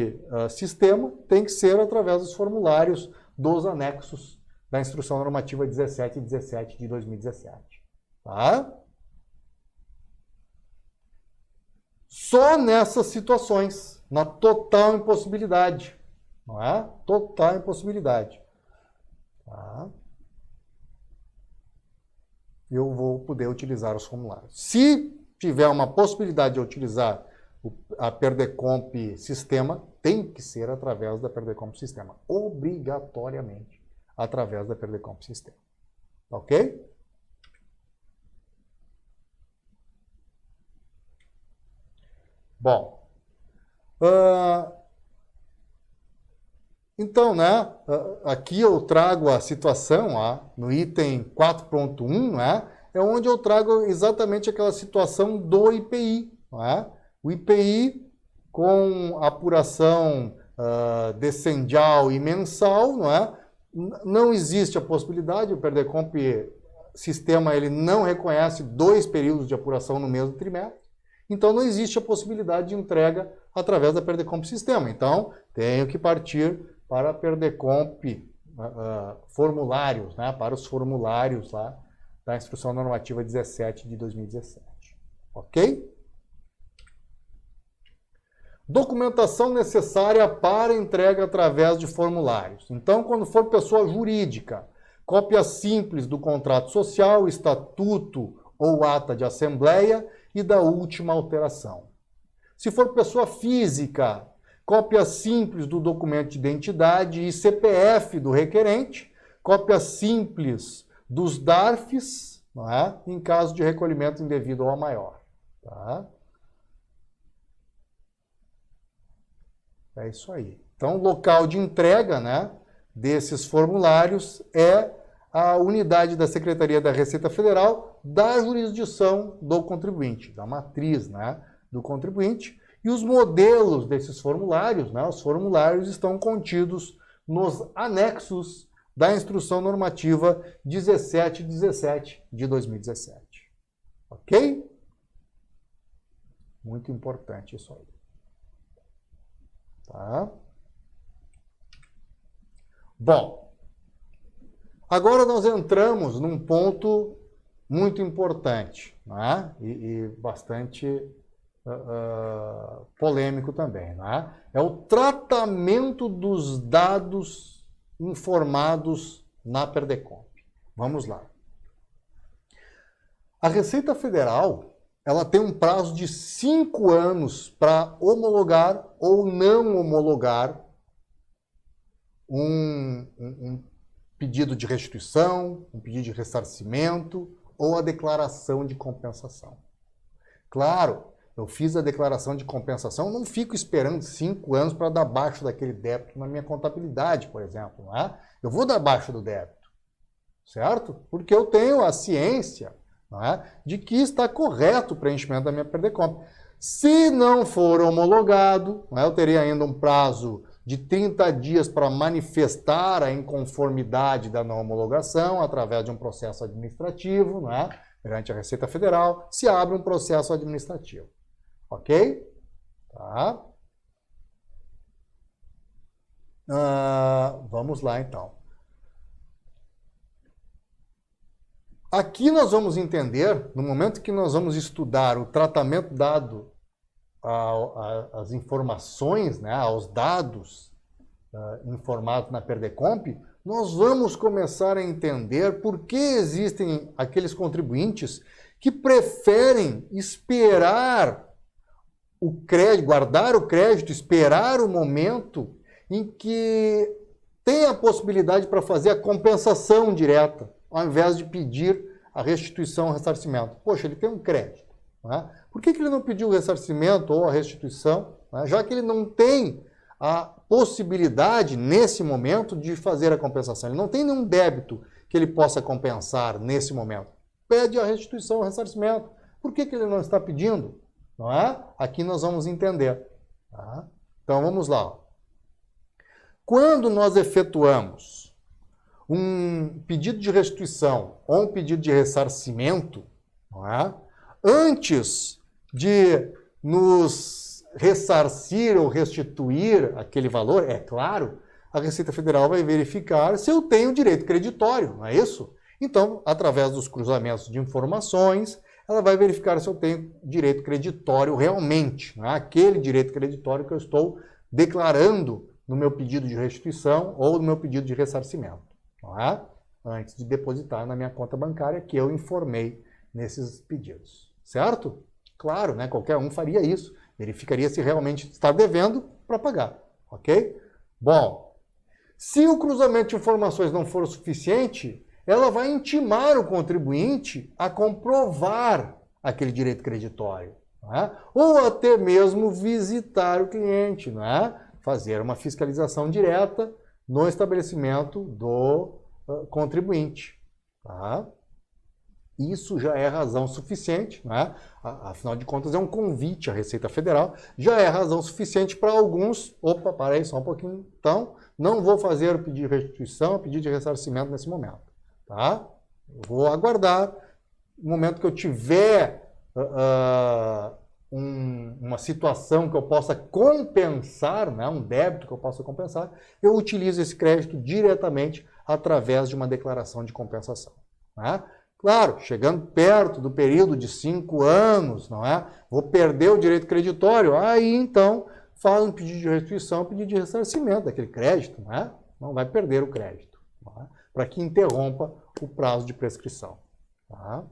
Sistema, tem que ser através dos formulários dos anexos da Instrução Normativa 1717 de 2017. Tá? Só nessas situações, na total impossibilidade, não é? Total impossibilidade. Tá? Eu vou poder utilizar os formulários. Se tiver uma possibilidade de utilizar a Perdecomp Sistema, tem que ser através da Perdecomp Sistema. Obrigatoriamente através da Perdecomp Sistema. Ok? Bom, então, né, aqui eu trago a situação, no item 4.1, né, é onde eu trago exatamente aquela situação do IPI. Né? O IPI com apuração decendial e mensal, não é? Não existe a possibilidade, o Perdecomp sistema ele não reconhece 2 períodos de apuração no mesmo trimestre, então não existe a possibilidade de entrega através da Perdecomp sistema. Então, tenho que partir para a Perdecomp formulários, né? Para os formulários lá da Instrução Normativa 17 de 2017. Ok? Documentação necessária para entrega através de formulários. Então, quando for pessoa jurídica, cópia simples do contrato social, estatuto ou ata de assembleia e da última alteração. Se for pessoa física, cópia simples do documento de identidade e CPF do requerente, cópia simples dos DARFs, não é? Em caso de recolhimento indevido ou a maior. Tá? É isso aí. Então, o local de entrega, né, desses formulários é a unidade da Secretaria da Receita Federal da jurisdição do contribuinte, da matriz, né, do contribuinte. E os modelos desses formulários, né, os formulários estão contidos nos anexos da Instrução Normativa 1717 de 2017. Ok? Muito importante isso aí. Tá? Bom, agora nós entramos num ponto muito importante, né? E bastante polêmico também. Né? É o tratamento dos dados informados na Perdecomp. Vamos lá. A Receita Federal ela tem um prazo de 5 anos para homologar ou não homologar um pedido de restituição, um pedido de ressarcimento ou a declaração de compensação. Claro, eu fiz a declaração de compensação, não fico esperando 5 anos para dar baixo daquele débito na minha contabilidade, por exemplo. Né? Eu vou dar baixo do débito, certo? Porque eu tenho a ciência, de que está correto o preenchimento da minha Perdecomp. Se não for homologado, eu teria ainda um prazo de 30 dias para manifestar a inconformidade da não homologação através de um processo administrativo, perante a Receita Federal, se abre um processo administrativo. Ok? Tá? Vamos lá, então. Aqui nós vamos entender, no momento que nós vamos estudar o tratamento dado às informações, aos dados informados na Perdecomp, nós vamos começar a entender por que existem aqueles contribuintes que preferem esperar o crédito, guardar o crédito, esperar o momento em que tem a possibilidade para fazer a compensação direta, ao invés de pedir a restituição ou ressarcimento. Poxa, ele tem um crédito. Por que ele não pediu o ressarcimento ou a restituição? Já que ele não tem a possibilidade, nesse momento, de fazer a compensação. Ele não tem nenhum débito que ele possa compensar nesse momento. Pede a restituição ou ressarcimento. Por que ele não está pedindo? Não é? Aqui nós vamos entender. Tá? Então, vamos lá. Quando nós efetuamos um pedido de restituição ou um pedido de ressarcimento, não é? Antes de nos ressarcir ou restituir aquele valor, é claro, a Receita Federal vai verificar se eu tenho direito creditório, não é isso? Então, através dos cruzamentos de informações, ela vai verificar se eu tenho direito creditório realmente, não é? Aquele direito creditório que eu estou declarando no meu pedido de restituição ou no meu pedido de ressarcimento. Não é? Antes de depositar na minha conta bancária que eu informei nesses pedidos. Certo? Claro, qualquer um faria isso. Verificaria se realmente está devendo para pagar. Ok? Bom, se o cruzamento de informações não for o suficiente, ela vai intimar o contribuinte a comprovar aquele direito creditório. não é? Ou até mesmo visitar o cliente, não é? Fazer uma fiscalização direta no estabelecimento do contribuinte. Tá? Isso já é razão suficiente, né? Afinal de contas é um convite à Receita Federal, já é razão suficiente para alguns, opa, para aí só um pouquinho, então não vou fazer o pedido de restituição, o pedido de ressarcimento nesse momento, tá? Eu vou aguardar o momento que eu tiver uma situação que eu possa compensar, né? Um débito que eu possa compensar, eu utilizo esse crédito diretamente através de uma declaração de compensação, né? Claro, chegando perto do período de 5 anos, não é? Vou perder o direito creditório, aí então faz um pedido de restituição, um pedido de ressarcimento daquele crédito, não é? Não vai perder o crédito, é? Para que interrompa o prazo de prescrição. Tá?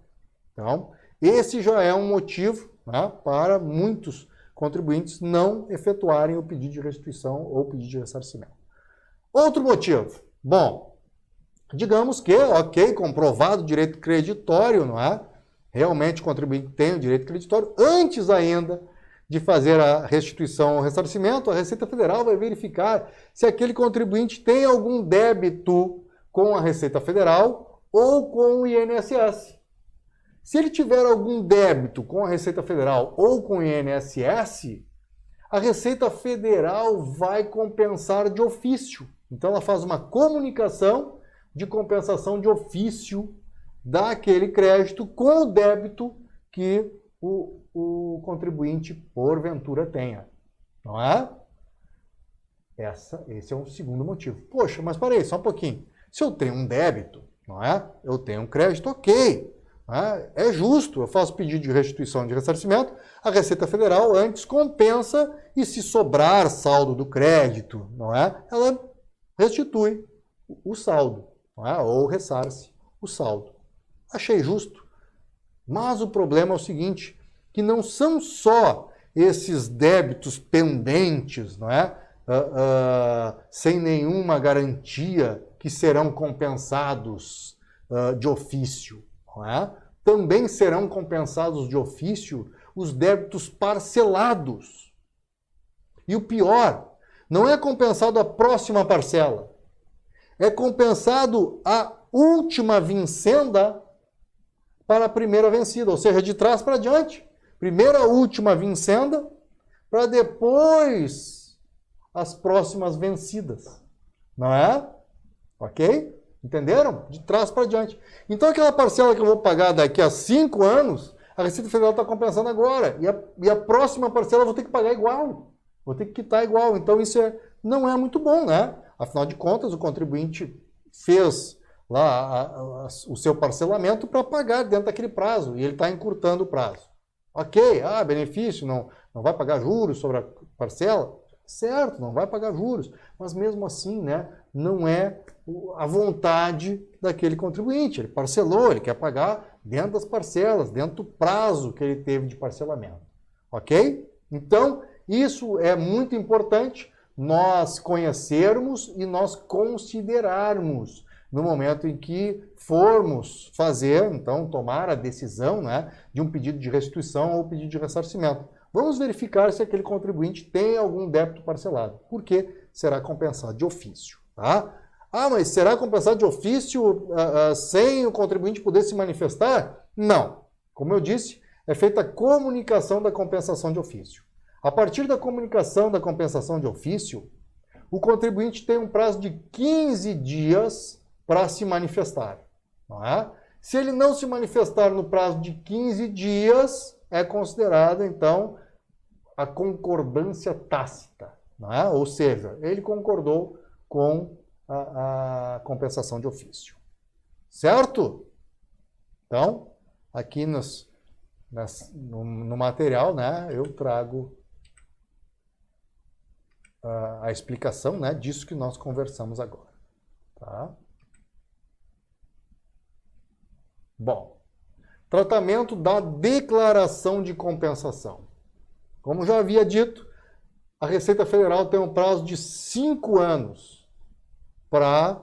Então, esse já é um motivo, né, para muitos contribuintes não efetuarem o pedido de restituição ou o pedido de ressarcimento. Outro motivo, bom, digamos que, ok, comprovado o direito creditório, não é? Realmente o contribuinte tem o direito creditório. Antes ainda de fazer a restituição ou ressarcimento, a Receita Federal vai verificar se aquele contribuinte tem algum débito com a Receita Federal ou com o INSS. Se ele tiver algum débito com a Receita Federal ou com o INSS, a Receita Federal vai compensar de ofício. Então ela faz uma comunicação de compensação de ofício daquele crédito com o débito que o contribuinte, porventura, tenha. Não é? Esse é um segundo motivo. Poxa, mas parei, só um pouquinho. Se eu tenho um débito, não é? Eu tenho um crédito, ok. É justo, eu faço pedido de restituição de ressarcimento, a Receita Federal antes compensa e se sobrar saldo do crédito, não é? Ela restitui o saldo. Ou ressarce o saldo. Achei justo. Mas o problema é o seguinte, que não são só esses débitos pendentes, não é? Sem nenhuma garantia que serão compensados de ofício. Não é? Também serão compensados de ofício os débitos parcelados. E o pior, não é compensado a próxima parcela. É compensado a última vincenda para a primeira vencida, ou seja, de trás para diante. Primeira última vincenda para depois as próximas vencidas. Não é? Ok? Entenderam? De trás para diante. Então aquela parcela que eu vou pagar daqui a 5 anos, a Receita Federal está compensando agora. E a próxima parcela eu vou ter que pagar igual. Vou ter que quitar igual. Então isso não é muito bom, né? Afinal de contas, o contribuinte fez lá o seu parcelamento para pagar dentro daquele prazo e ele está encurtando o prazo. Ok, benefício, não vai pagar juros sobre a parcela? Certo, não vai pagar juros, mas mesmo assim, né, não é a vontade daquele contribuinte. Ele parcelou, ele quer pagar dentro das parcelas, dentro do prazo que ele teve de parcelamento. Ok? Então, isso é muito importante nós conhecermos e nós considerarmos no momento em que formos fazer, então, tomar a decisão, né, de um pedido de restituição ou pedido de ressarcimento. Vamos verificar se aquele contribuinte tem algum débito parcelado, porque será compensado de ofício. Tá? Mas será compensado de ofício sem o contribuinte poder se manifestar? Não. Como eu disse, é feita a comunicação da compensação de ofício. A partir da comunicação da compensação de ofício, o contribuinte tem um prazo de 15 dias para se manifestar. Não é? Se ele não se manifestar no prazo de 15 dias, é considerada, então, a concordância tácita. Não é? Ou seja, ele concordou com a compensação de ofício. Certo? Então, aqui no material, né, eu trago a explicação, né, disso que nós conversamos agora. Tá? Bom, tratamento da declaração de compensação. Como já havia dito, a Receita Federal tem um prazo de 5 anos para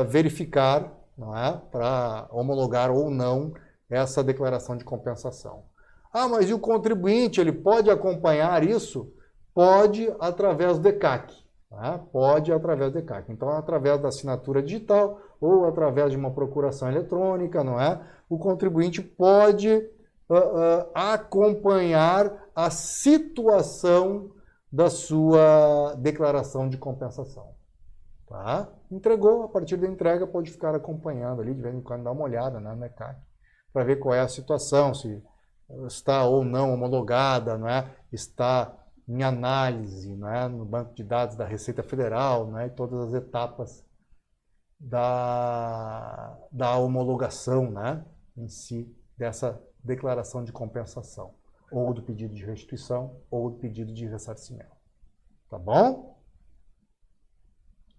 verificar, não é? Para homologar ou não essa declaração de compensação. Ah, mas e o contribuinte, ele pode acompanhar isso? Pode através do ECAC. Tá? Pode através do ECAC. Então, através da assinatura digital ou através de uma procuração eletrônica, não é? O contribuinte pode acompanhar a situação da sua declaração de compensação. Tá? Entregou, a partir da entrega pode ficar acompanhando ali, de vez em quando dá uma olhada, né, no ECAC, para ver qual é a situação, se está ou não homologada, não é? Está em análise, não é? No banco de dados da Receita Federal, não é? E todas as etapas da homologação, né? Em si, dessa declaração de compensação, ou do pedido de restituição, ou do pedido de ressarcimento. Tá bom?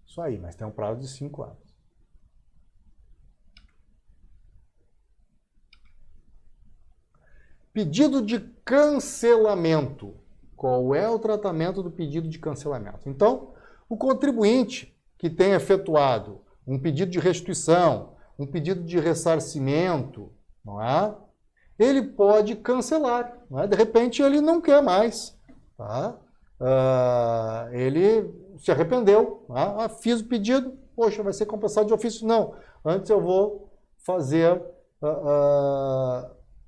Isso aí, mas tem um prazo de 5 anos. Pedido de cancelamento. Qual é o tratamento do pedido de cancelamento? Então, o contribuinte que tem efetuado um pedido de restituição, um pedido de ressarcimento, não é? Ele pode cancelar. Não é? De repente, ele não quer mais. Tá? Ele se arrependeu. Tá? Fiz o pedido, poxa, vai ser compensado de ofício. Não, antes eu vou fazer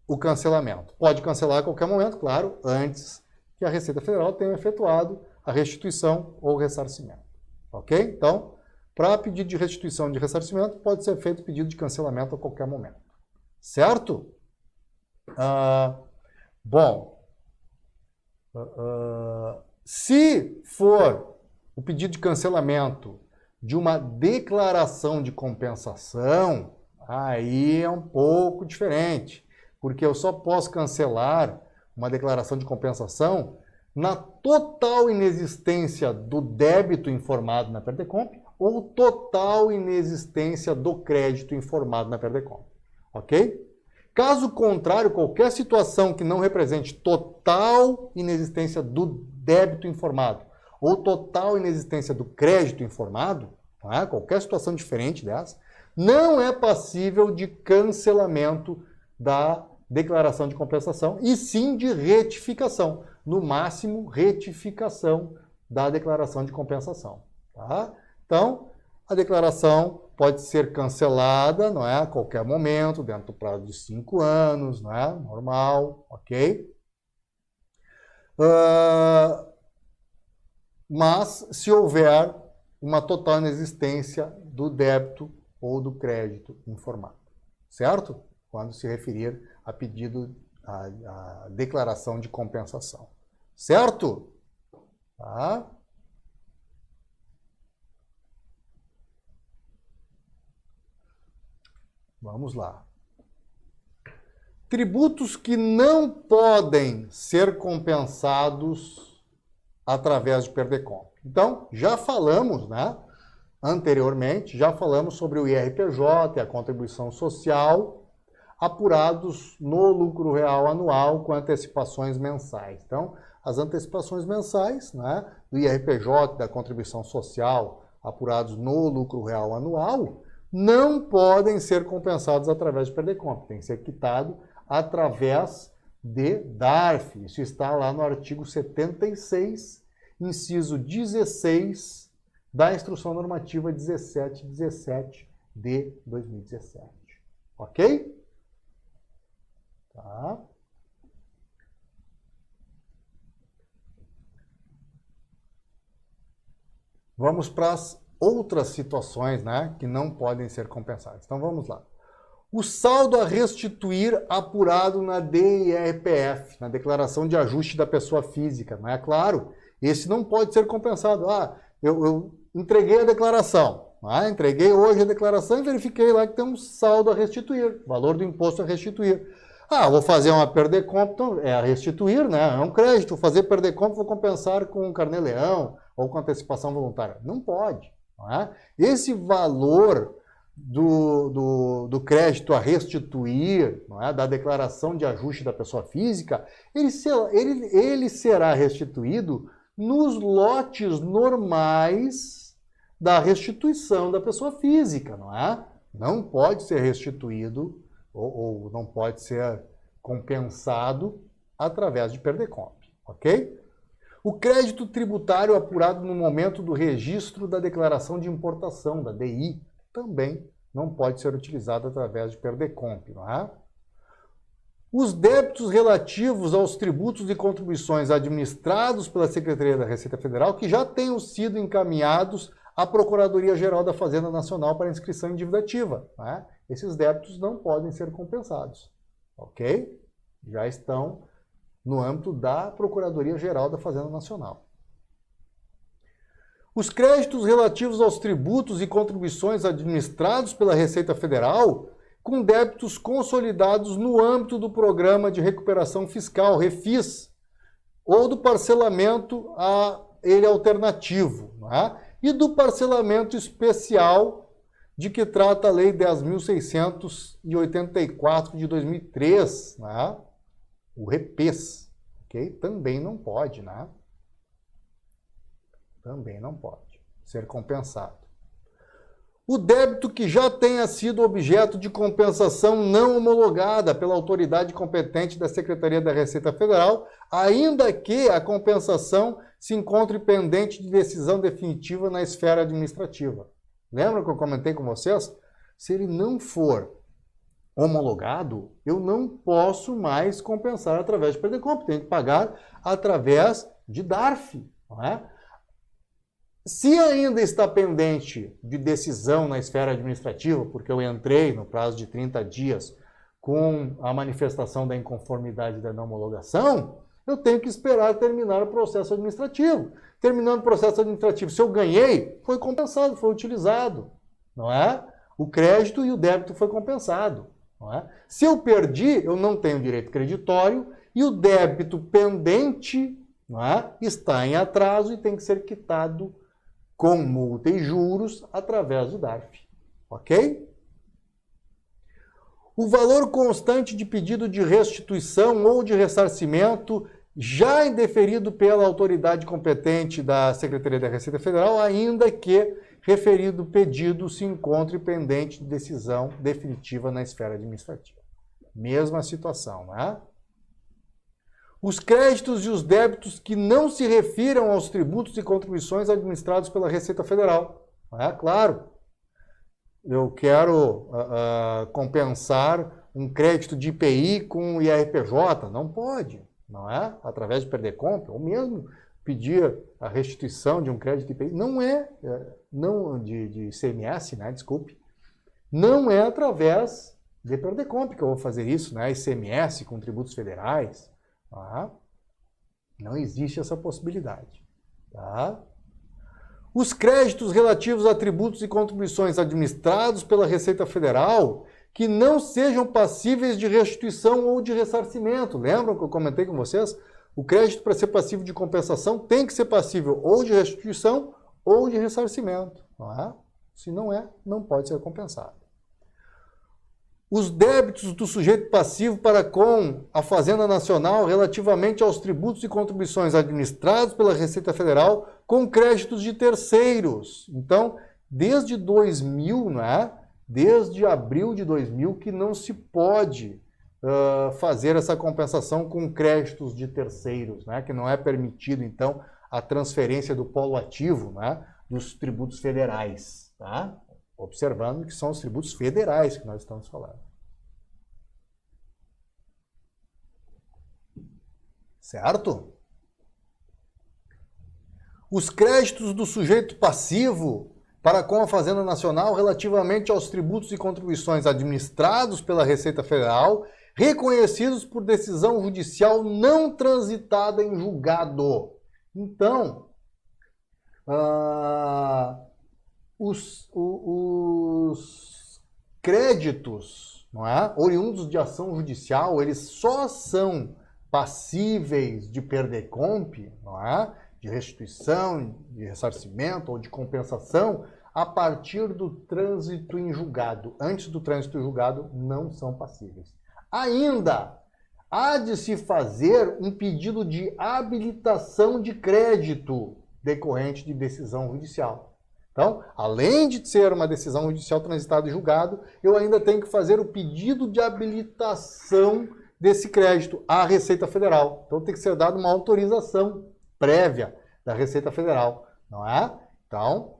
o cancelamento. Pode cancelar a qualquer momento, claro, antes que a Receita Federal tenha efetuado a restituição ou ressarcimento. Ok? Então, para pedido de restituição de ressarcimento, pode ser feito pedido de cancelamento a qualquer momento. Certo? Se for o pedido de cancelamento de uma declaração de compensação, aí é um pouco diferente, porque eu só posso cancelar uma declaração de compensação na total inexistência do débito informado na Perdecomp ou total inexistência do crédito informado na Perdecomp. Ok? Caso contrário, qualquer situação que não represente total inexistência do débito informado ou total inexistência do crédito informado, tá? Qualquer situação diferente dessa, não é passível de cancelamento da declaração de compensação e sim de retificação. No máximo, retificação da declaração de compensação. Tá? Então, a declaração pode ser cancelada, não é? A qualquer momento, dentro do prazo de 5 anos, não é? Normal, ok? Mas, se houver uma total inexistência do débito ou do crédito informado, certo? Quando se referir a pedido, a declaração de compensação, certo? Tá? Vamos lá. Tributos que não podem ser compensados através de Perdecomp. Então, já falamos, né? Anteriormente, já falamos sobre o IRPJ, a contribuição social, apurados no lucro real anual com antecipações mensais. Então, as antecipações mensais, né, do IRPJ, da contribuição social, apurados no lucro real anual, não podem ser compensados através de Perdecomp. Tem que ser quitado através de DARF. Isso está lá no artigo 76, inciso 16 da Instrução Normativa 1717 de 2017. Ok? Tá? Vamos para as outras situações, né, que não podem ser compensadas. Então vamos lá. O saldo a restituir apurado na DIRPF, na declaração de ajuste da pessoa física, não é claro? Esse não pode ser compensado. Eu entreguei a declaração, entreguei hoje a declaração e verifiquei lá que tem um saldo a restituir, valor do imposto a restituir. Vou fazer uma Perdecomp, então é a restituir, né? É um crédito. Vou fazer Perdecomp, vou compensar com carnê-leão ou com antecipação voluntária. Não pode. Não é? Esse valor do crédito a restituir, não é? Da declaração de ajuste da pessoa física, ele será restituído nos lotes normais da restituição da pessoa física, não é? Não pode ser restituído ou não pode ser compensado através de PERDECOMP, ok? O crédito tributário apurado no momento do registro da declaração de importação, da DI, também não pode ser utilizado através de PERDECOMP, não é? Os débitos relativos aos tributos e contribuições administrados pela Secretaria da Receita Federal que já tenham sido encaminhados à Procuradoria-Geral da Fazenda Nacional para inscrição em dívida ativa, né? Esses débitos não podem ser compensados, ok? Já estão no âmbito da Procuradoria-Geral da Fazenda Nacional. Os créditos relativos aos tributos e contribuições administrados pela Receita Federal com débitos consolidados no âmbito do Programa de Recuperação Fiscal, REFIS, ou do parcelamento a ele alternativo, né? E do parcelamento especial de que trata a Lei 10.684 de 2003, né? O REPES, ok? Também não pode, né? Também não pode ser compensado. O débito que já tenha sido objeto de compensação não homologada pela autoridade competente da Secretaria da Receita Federal, ainda que a compensação se encontre pendente de decisão definitiva na esfera administrativa. Lembra que eu comentei com vocês? Se ele não for homologado, eu não posso mais compensar através de PERDECOMP, tenho que pagar através de DARF, não é? Se ainda está pendente de decisão na esfera administrativa, porque eu entrei no prazo de 30 dias com a manifestação da inconformidade da não homologação, eu tenho que esperar terminar o processo administrativo. Terminando o processo administrativo, se eu ganhei, foi compensado, foi utilizado, não é? O crédito e o débito foi compensado, não é? Se eu perdi, eu não tenho direito creditório e o débito pendente, não é, está em atraso e tem que ser quitado com multa e juros através do DARF, ok? O valor constante de pedido de restituição ou de ressarcimento já indeferido pela autoridade competente da Secretaria da Receita Federal, ainda que referido pedido se encontre pendente de decisão definitiva na esfera administrativa. Mesma situação, né? Os créditos e os débitos que não se refiram aos tributos e contribuições administrados pela Receita Federal. É claro, eu quero compensar um crédito de IPI com IRPJ. Não pode, não é? Através de PERDECOMP, ou mesmo pedir a restituição de um crédito de IPI. Não de ICMS, né? Desculpe. Não é através de PERDECOMP que eu vou fazer isso, né? ICMS com tributos federais. Tá? Não existe essa possibilidade. Tá? Os créditos relativos a tributos e contribuições administrados pela Receita Federal que não sejam passíveis de restituição ou de ressarcimento. Lembram que eu comentei com vocês? O crédito, para ser passivo de compensação, tem que ser passível ou de restituição ou de ressarcimento. Tá? Se não é, não pode ser compensado. Os débitos do sujeito passivo para com a Fazenda Nacional relativamente aos tributos e contribuições administrados pela Receita Federal com créditos de terceiros. Então, desde 2000, né? Desde abril de 2000, que não se pode fazer essa compensação com créditos de terceiros, né? Que não é permitido, então, a transferência do polo ativo, né? Dos tributos federais, tá? Observando que são os tributos federais que nós estamos falando. Certo? Os créditos do sujeito passivo para com a Fazenda Nacional relativamente aos tributos e contribuições administrados pela Receita Federal, reconhecidos por decisão judicial não transitada em julgado. Então, os créditos, não é, oriundos de ação judicial, eles só são passíveis de PERDECOMP, não é, de restituição, de ressarcimento ou de compensação, a partir do trânsito em julgado. Antes do trânsito em julgado, não são passíveis. Ainda há de se fazer um pedido de habilitação de crédito decorrente de decisão judicial. Então, além de ser uma decisão judicial transitada e julgado, eu ainda tenho que fazer o pedido de habilitação desse crédito à Receita Federal. Então tem que ser dada uma autorização prévia da Receita Federal, não é? Então,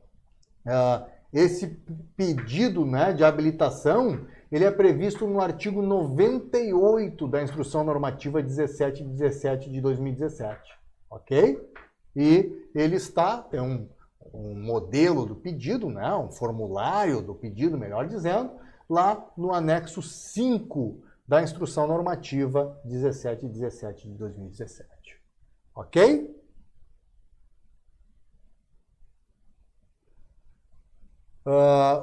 esse pedido, né, de habilitação, ele é previsto no artigo 98 da Instrução Normativa 1717 de 2017, ok? E ele tem um modelo do pedido, né, um formulário do pedido, melhor dizendo, lá no anexo 5 da Instrução Normativa 1717 de 2017, ok?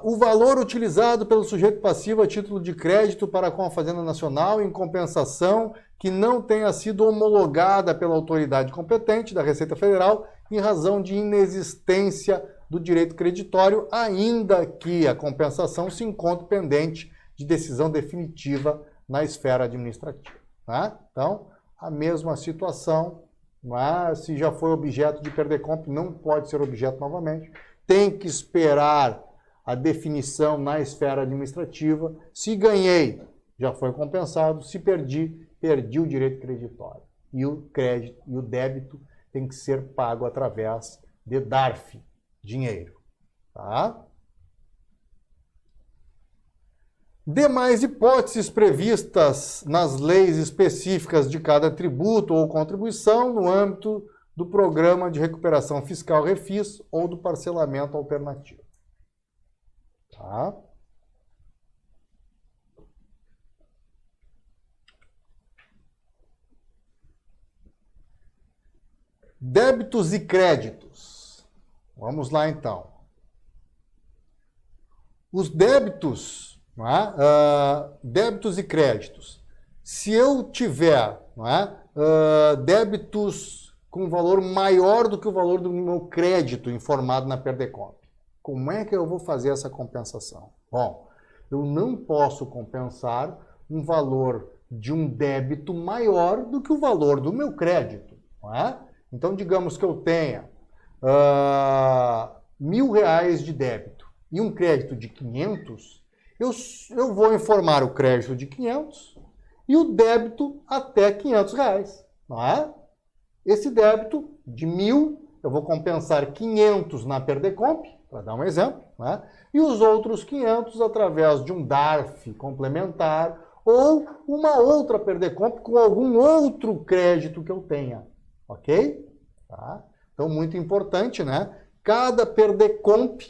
O valor utilizado pelo sujeito passivo a título de crédito para com a Fazenda Nacional em compensação que não tenha sido homologada pela autoridade competente da Receita Federal em razão de inexistência do direito creditório, ainda que a compensação se encontre pendente de decisão definitiva na esfera administrativa. Né? Então, a mesma situação, mas se já foi objeto de perder-comp, não pode ser objeto novamente. Tem que esperar a definição na esfera administrativa. Se ganhei, já foi compensado. Se perdi, perdi o direito creditório. E o crédito e o débito tem que ser pago através de DARF, dinheiro. Tá? Demais hipóteses previstas nas leis específicas de cada tributo ou contribuição no âmbito do Programa de Recuperação Fiscal Refis ou do parcelamento alternativo. Tá? Débitos e créditos. Vamos lá, então. Os débitos, não é? Débitos e créditos. Se eu tiver, não é? Débitos com valor maior do que o valor do meu crédito informado na Perdecomp, como é que eu vou fazer essa compensação? Bom, eu não posso compensar um valor de um débito maior do que o valor do meu crédito, não é? Então, digamos que eu tenha R$1.000 de débito e um crédito de 500, eu vou informar o crédito de 500 e o débito até R$500, não é? Esse débito de 1.000, eu vou compensar 500 na Perdecomp, para dar um exemplo, né? E os outros 500 através de um DARF complementar ou uma outra Perdecomp com algum outro crédito que eu tenha, ok? Tá? Então, muito importante, né? Cada Perdecomp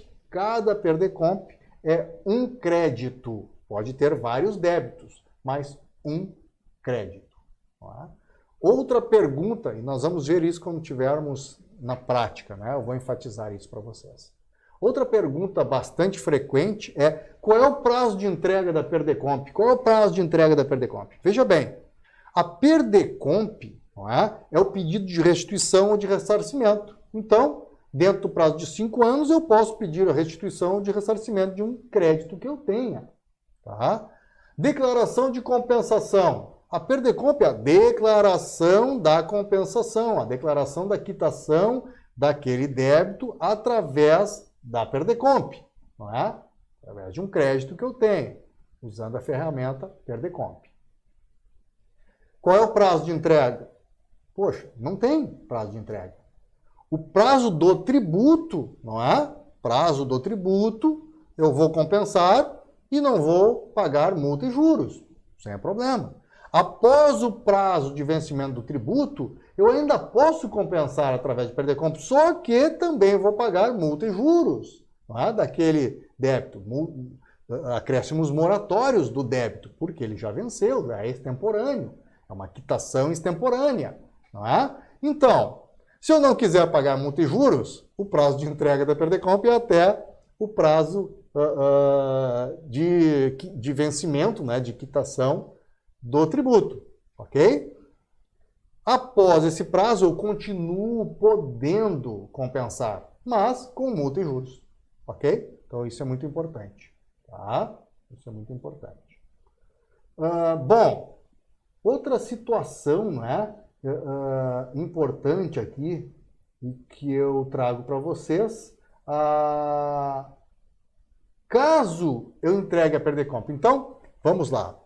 é um crédito. Pode ter vários débitos, mas um crédito. Tá? Outra pergunta, e nós vamos ver isso quando tivermos na prática, né? Eu vou enfatizar isso para vocês. Outra pergunta bastante frequente é: qual é o prazo de entrega da Perdecomp? Qual é o prazo de entrega da Perdecomp? Veja bem, a Perdecomp, não é o pedido de restituição ou de ressarcimento. Então, dentro do prazo de 5 anos, eu posso pedir a restituição ou de ressarcimento de um crédito que eu tenha. Tá? Declaração de compensação. A Perdecomp é a declaração da compensação, a declaração da quitação daquele débito através da Perdecomp, não é? Através de um crédito que eu tenho, usando a ferramenta Perdecomp. Qual é o prazo de entrega? Poxa, não tem prazo de entrega. O prazo do tributo, não é? Prazo do tributo, eu vou compensar e não vou pagar multa e juros, sem problema. Após o prazo de vencimento do tributo, eu ainda posso compensar através de Perdecomp, só que também vou pagar multa e juros, não é? Daquele débito, acréscimos moratórios do débito, porque ele já venceu, já é extemporâneo, é uma quitação extemporânea, não é? Então, se eu não quiser pagar multa e juros, o prazo de entrega da Perdecomp é até o prazo de vencimento, né, de quitação do tributo, ok? Após esse prazo, eu continuo podendo compensar, mas com multa e juros, ok? Então, isso é muito importante, tá? Isso é muito importante. Bom, outra situação, né, importante aqui, e que eu trago para vocês, caso eu entregue a Perdecomp. Então, vamos lá.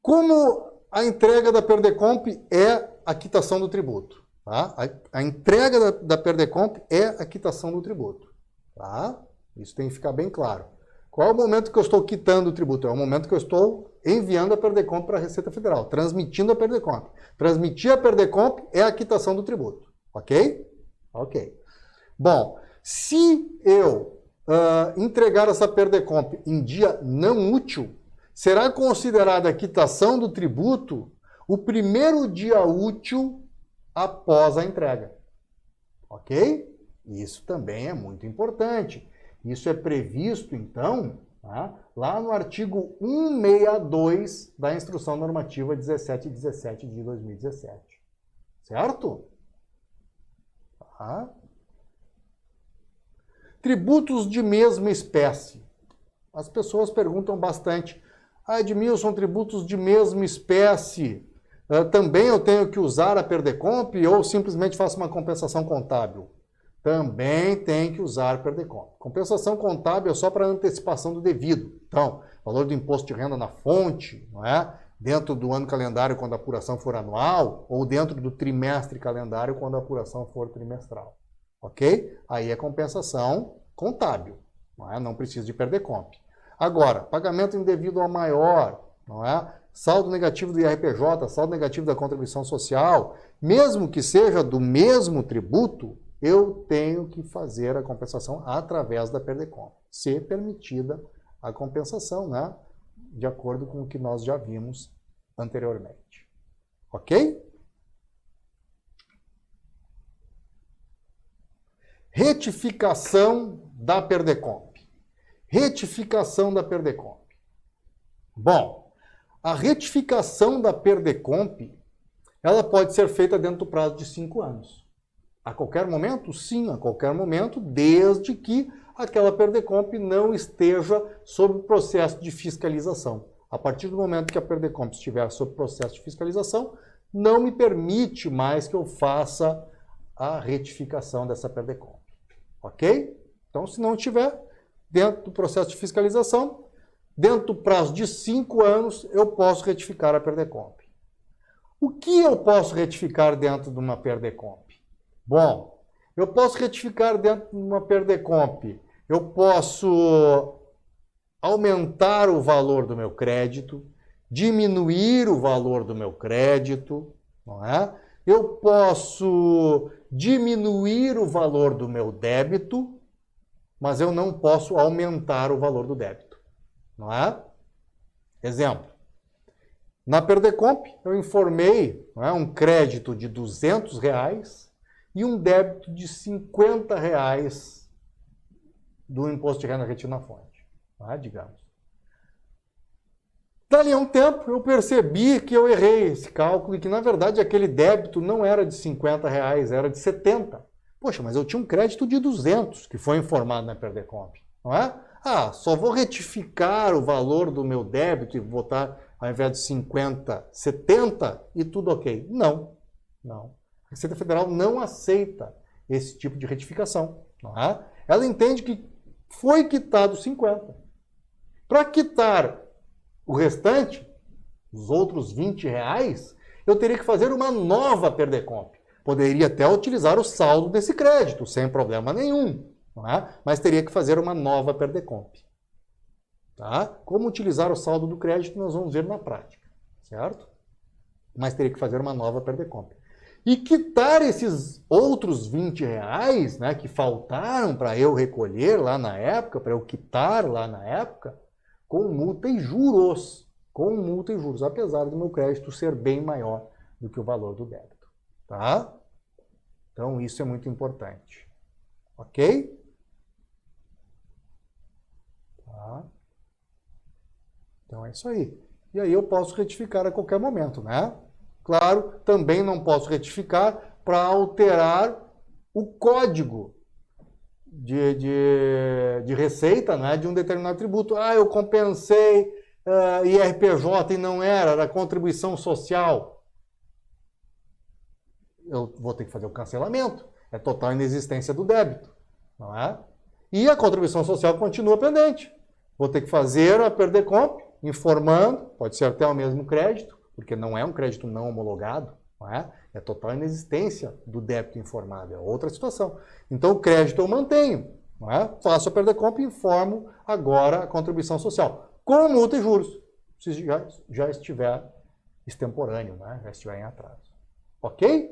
Como a entrega da Perdecomp é a quitação do tributo. Tá? A entrega da Perdecomp é a quitação do tributo. Tá? Isso tem que ficar bem claro. Qual é o momento que eu estou quitando o tributo? É o momento que eu estou enviando a Perdecomp para a Receita Federal, transmitindo a Perdecomp. Transmitir a Perdecomp é a quitação do tributo. Ok? Ok. Bom, se eu entregar essa Perdecomp em dia não útil, será considerada a quitação do tributo o primeiro dia útil após a entrega. Ok? Isso também é muito importante. Isso é previsto, então, tá, lá no artigo 162 da Instrução Normativa 1717 de 2017. Certo? Tá. Tributos de mesma espécie. As pessoas perguntam bastante. Ah, Edmilson, tributos de mesma espécie. Também eu tenho que usar a Perdecomp ou simplesmente faço uma compensação contábil? Também tem que usar a Perdecomp. Compensação contábil é só para antecipação do devido. Então, valor do imposto de renda na fonte, não é? Dentro do ano calendário quando a apuração for anual, ou dentro do trimestre calendário quando a apuração for trimestral. Ok? Aí é compensação contábil. Não é? Não precisa de Perdecomp. Agora, pagamento indevido ao maior, não é? Saldo negativo do IRPJ, saldo negativo da contribuição social, mesmo que seja do mesmo tributo, eu tenho que fazer a compensação através da Perdecomp, se permitida a compensação, né? De acordo com o que nós já vimos anteriormente. Ok? Retificação da Perdecomp. Retificação da Perdecomp. Bom, a retificação da Perdecomp, ela pode ser feita dentro do prazo de 5 anos. A qualquer momento? Sim, a qualquer momento, desde que aquela Perdecomp não esteja sob processo de fiscalização. A partir do momento que a Perdecomp estiver sob processo de fiscalização, não me permite mais que eu faça a retificação dessa Perdecomp. Ok? Então, se não estiver dentro do processo de fiscalização, dentro do prazo de 5 anos, eu posso retificar a Perdecomp. O que eu posso retificar dentro de uma Perdecomp? Bom, eu posso retificar dentro de uma Perdecomp. Eu posso aumentar o valor do meu crédito, diminuir o valor do meu crédito, não é? Eu posso diminuir o valor do meu débito, mas eu não posso aumentar o valor do débito, não é? Exemplo. Na Perdecomp, eu informei, não é, um crédito de R$200 e um débito de R$50 do imposto de renda retido na fonte, tá? Digamos. Dali a um tempo, eu percebi que eu errei esse cálculo e que, na verdade, aquele débito não era de R$50, era de 70. Poxa, mas eu tinha um crédito de 200 que foi informado na Perdecomp, não é? Ah, só vou retificar o valor do meu débito e botar, ao invés de 50, 70 e tudo ok. Não, não. A Receita Federal não aceita esse tipo de retificação, não é? Ela entende que foi quitado 50. Para quitar o restante, os outros R$20, eu teria que fazer uma nova Perdecomp. Poderia até utilizar o saldo desse crédito, sem problema nenhum, não é? Mas teria que fazer uma nova Perdecomp. Tá? Como utilizar o saldo do crédito, nós vamos ver na prática, certo? Mas teria que fazer uma nova Perdecomp. E quitar esses outros R$20, né, que faltaram para eu recolher lá na época, para eu quitar lá na época, com multa e juros. Com multa e juros, apesar do meu crédito ser bem maior do que o valor do débito. Tá? Então, isso é muito importante. Ok? Tá? Então, é isso aí. E aí eu posso retificar a qualquer momento, né? Claro, também não posso retificar para alterar o código de receita, né, de um determinado tributo. Ah, eu compensei IRPJ e não era contribuição social. Eu vou ter que fazer o cancelamento. É total inexistência do débito, não é? E a contribuição social continua pendente. Vou ter que fazer a Perdecomp, informando, pode ser até o mesmo crédito, porque não é um crédito não homologado, não é? É total inexistência do débito informado, é outra situação. Então, o crédito eu mantenho, não é? Faço a perda de compra e informo agora a contribuição social, com multa e juros, se já estiver extemporâneo, né? Já estiver em atraso. Ok?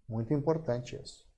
Muito importante isso.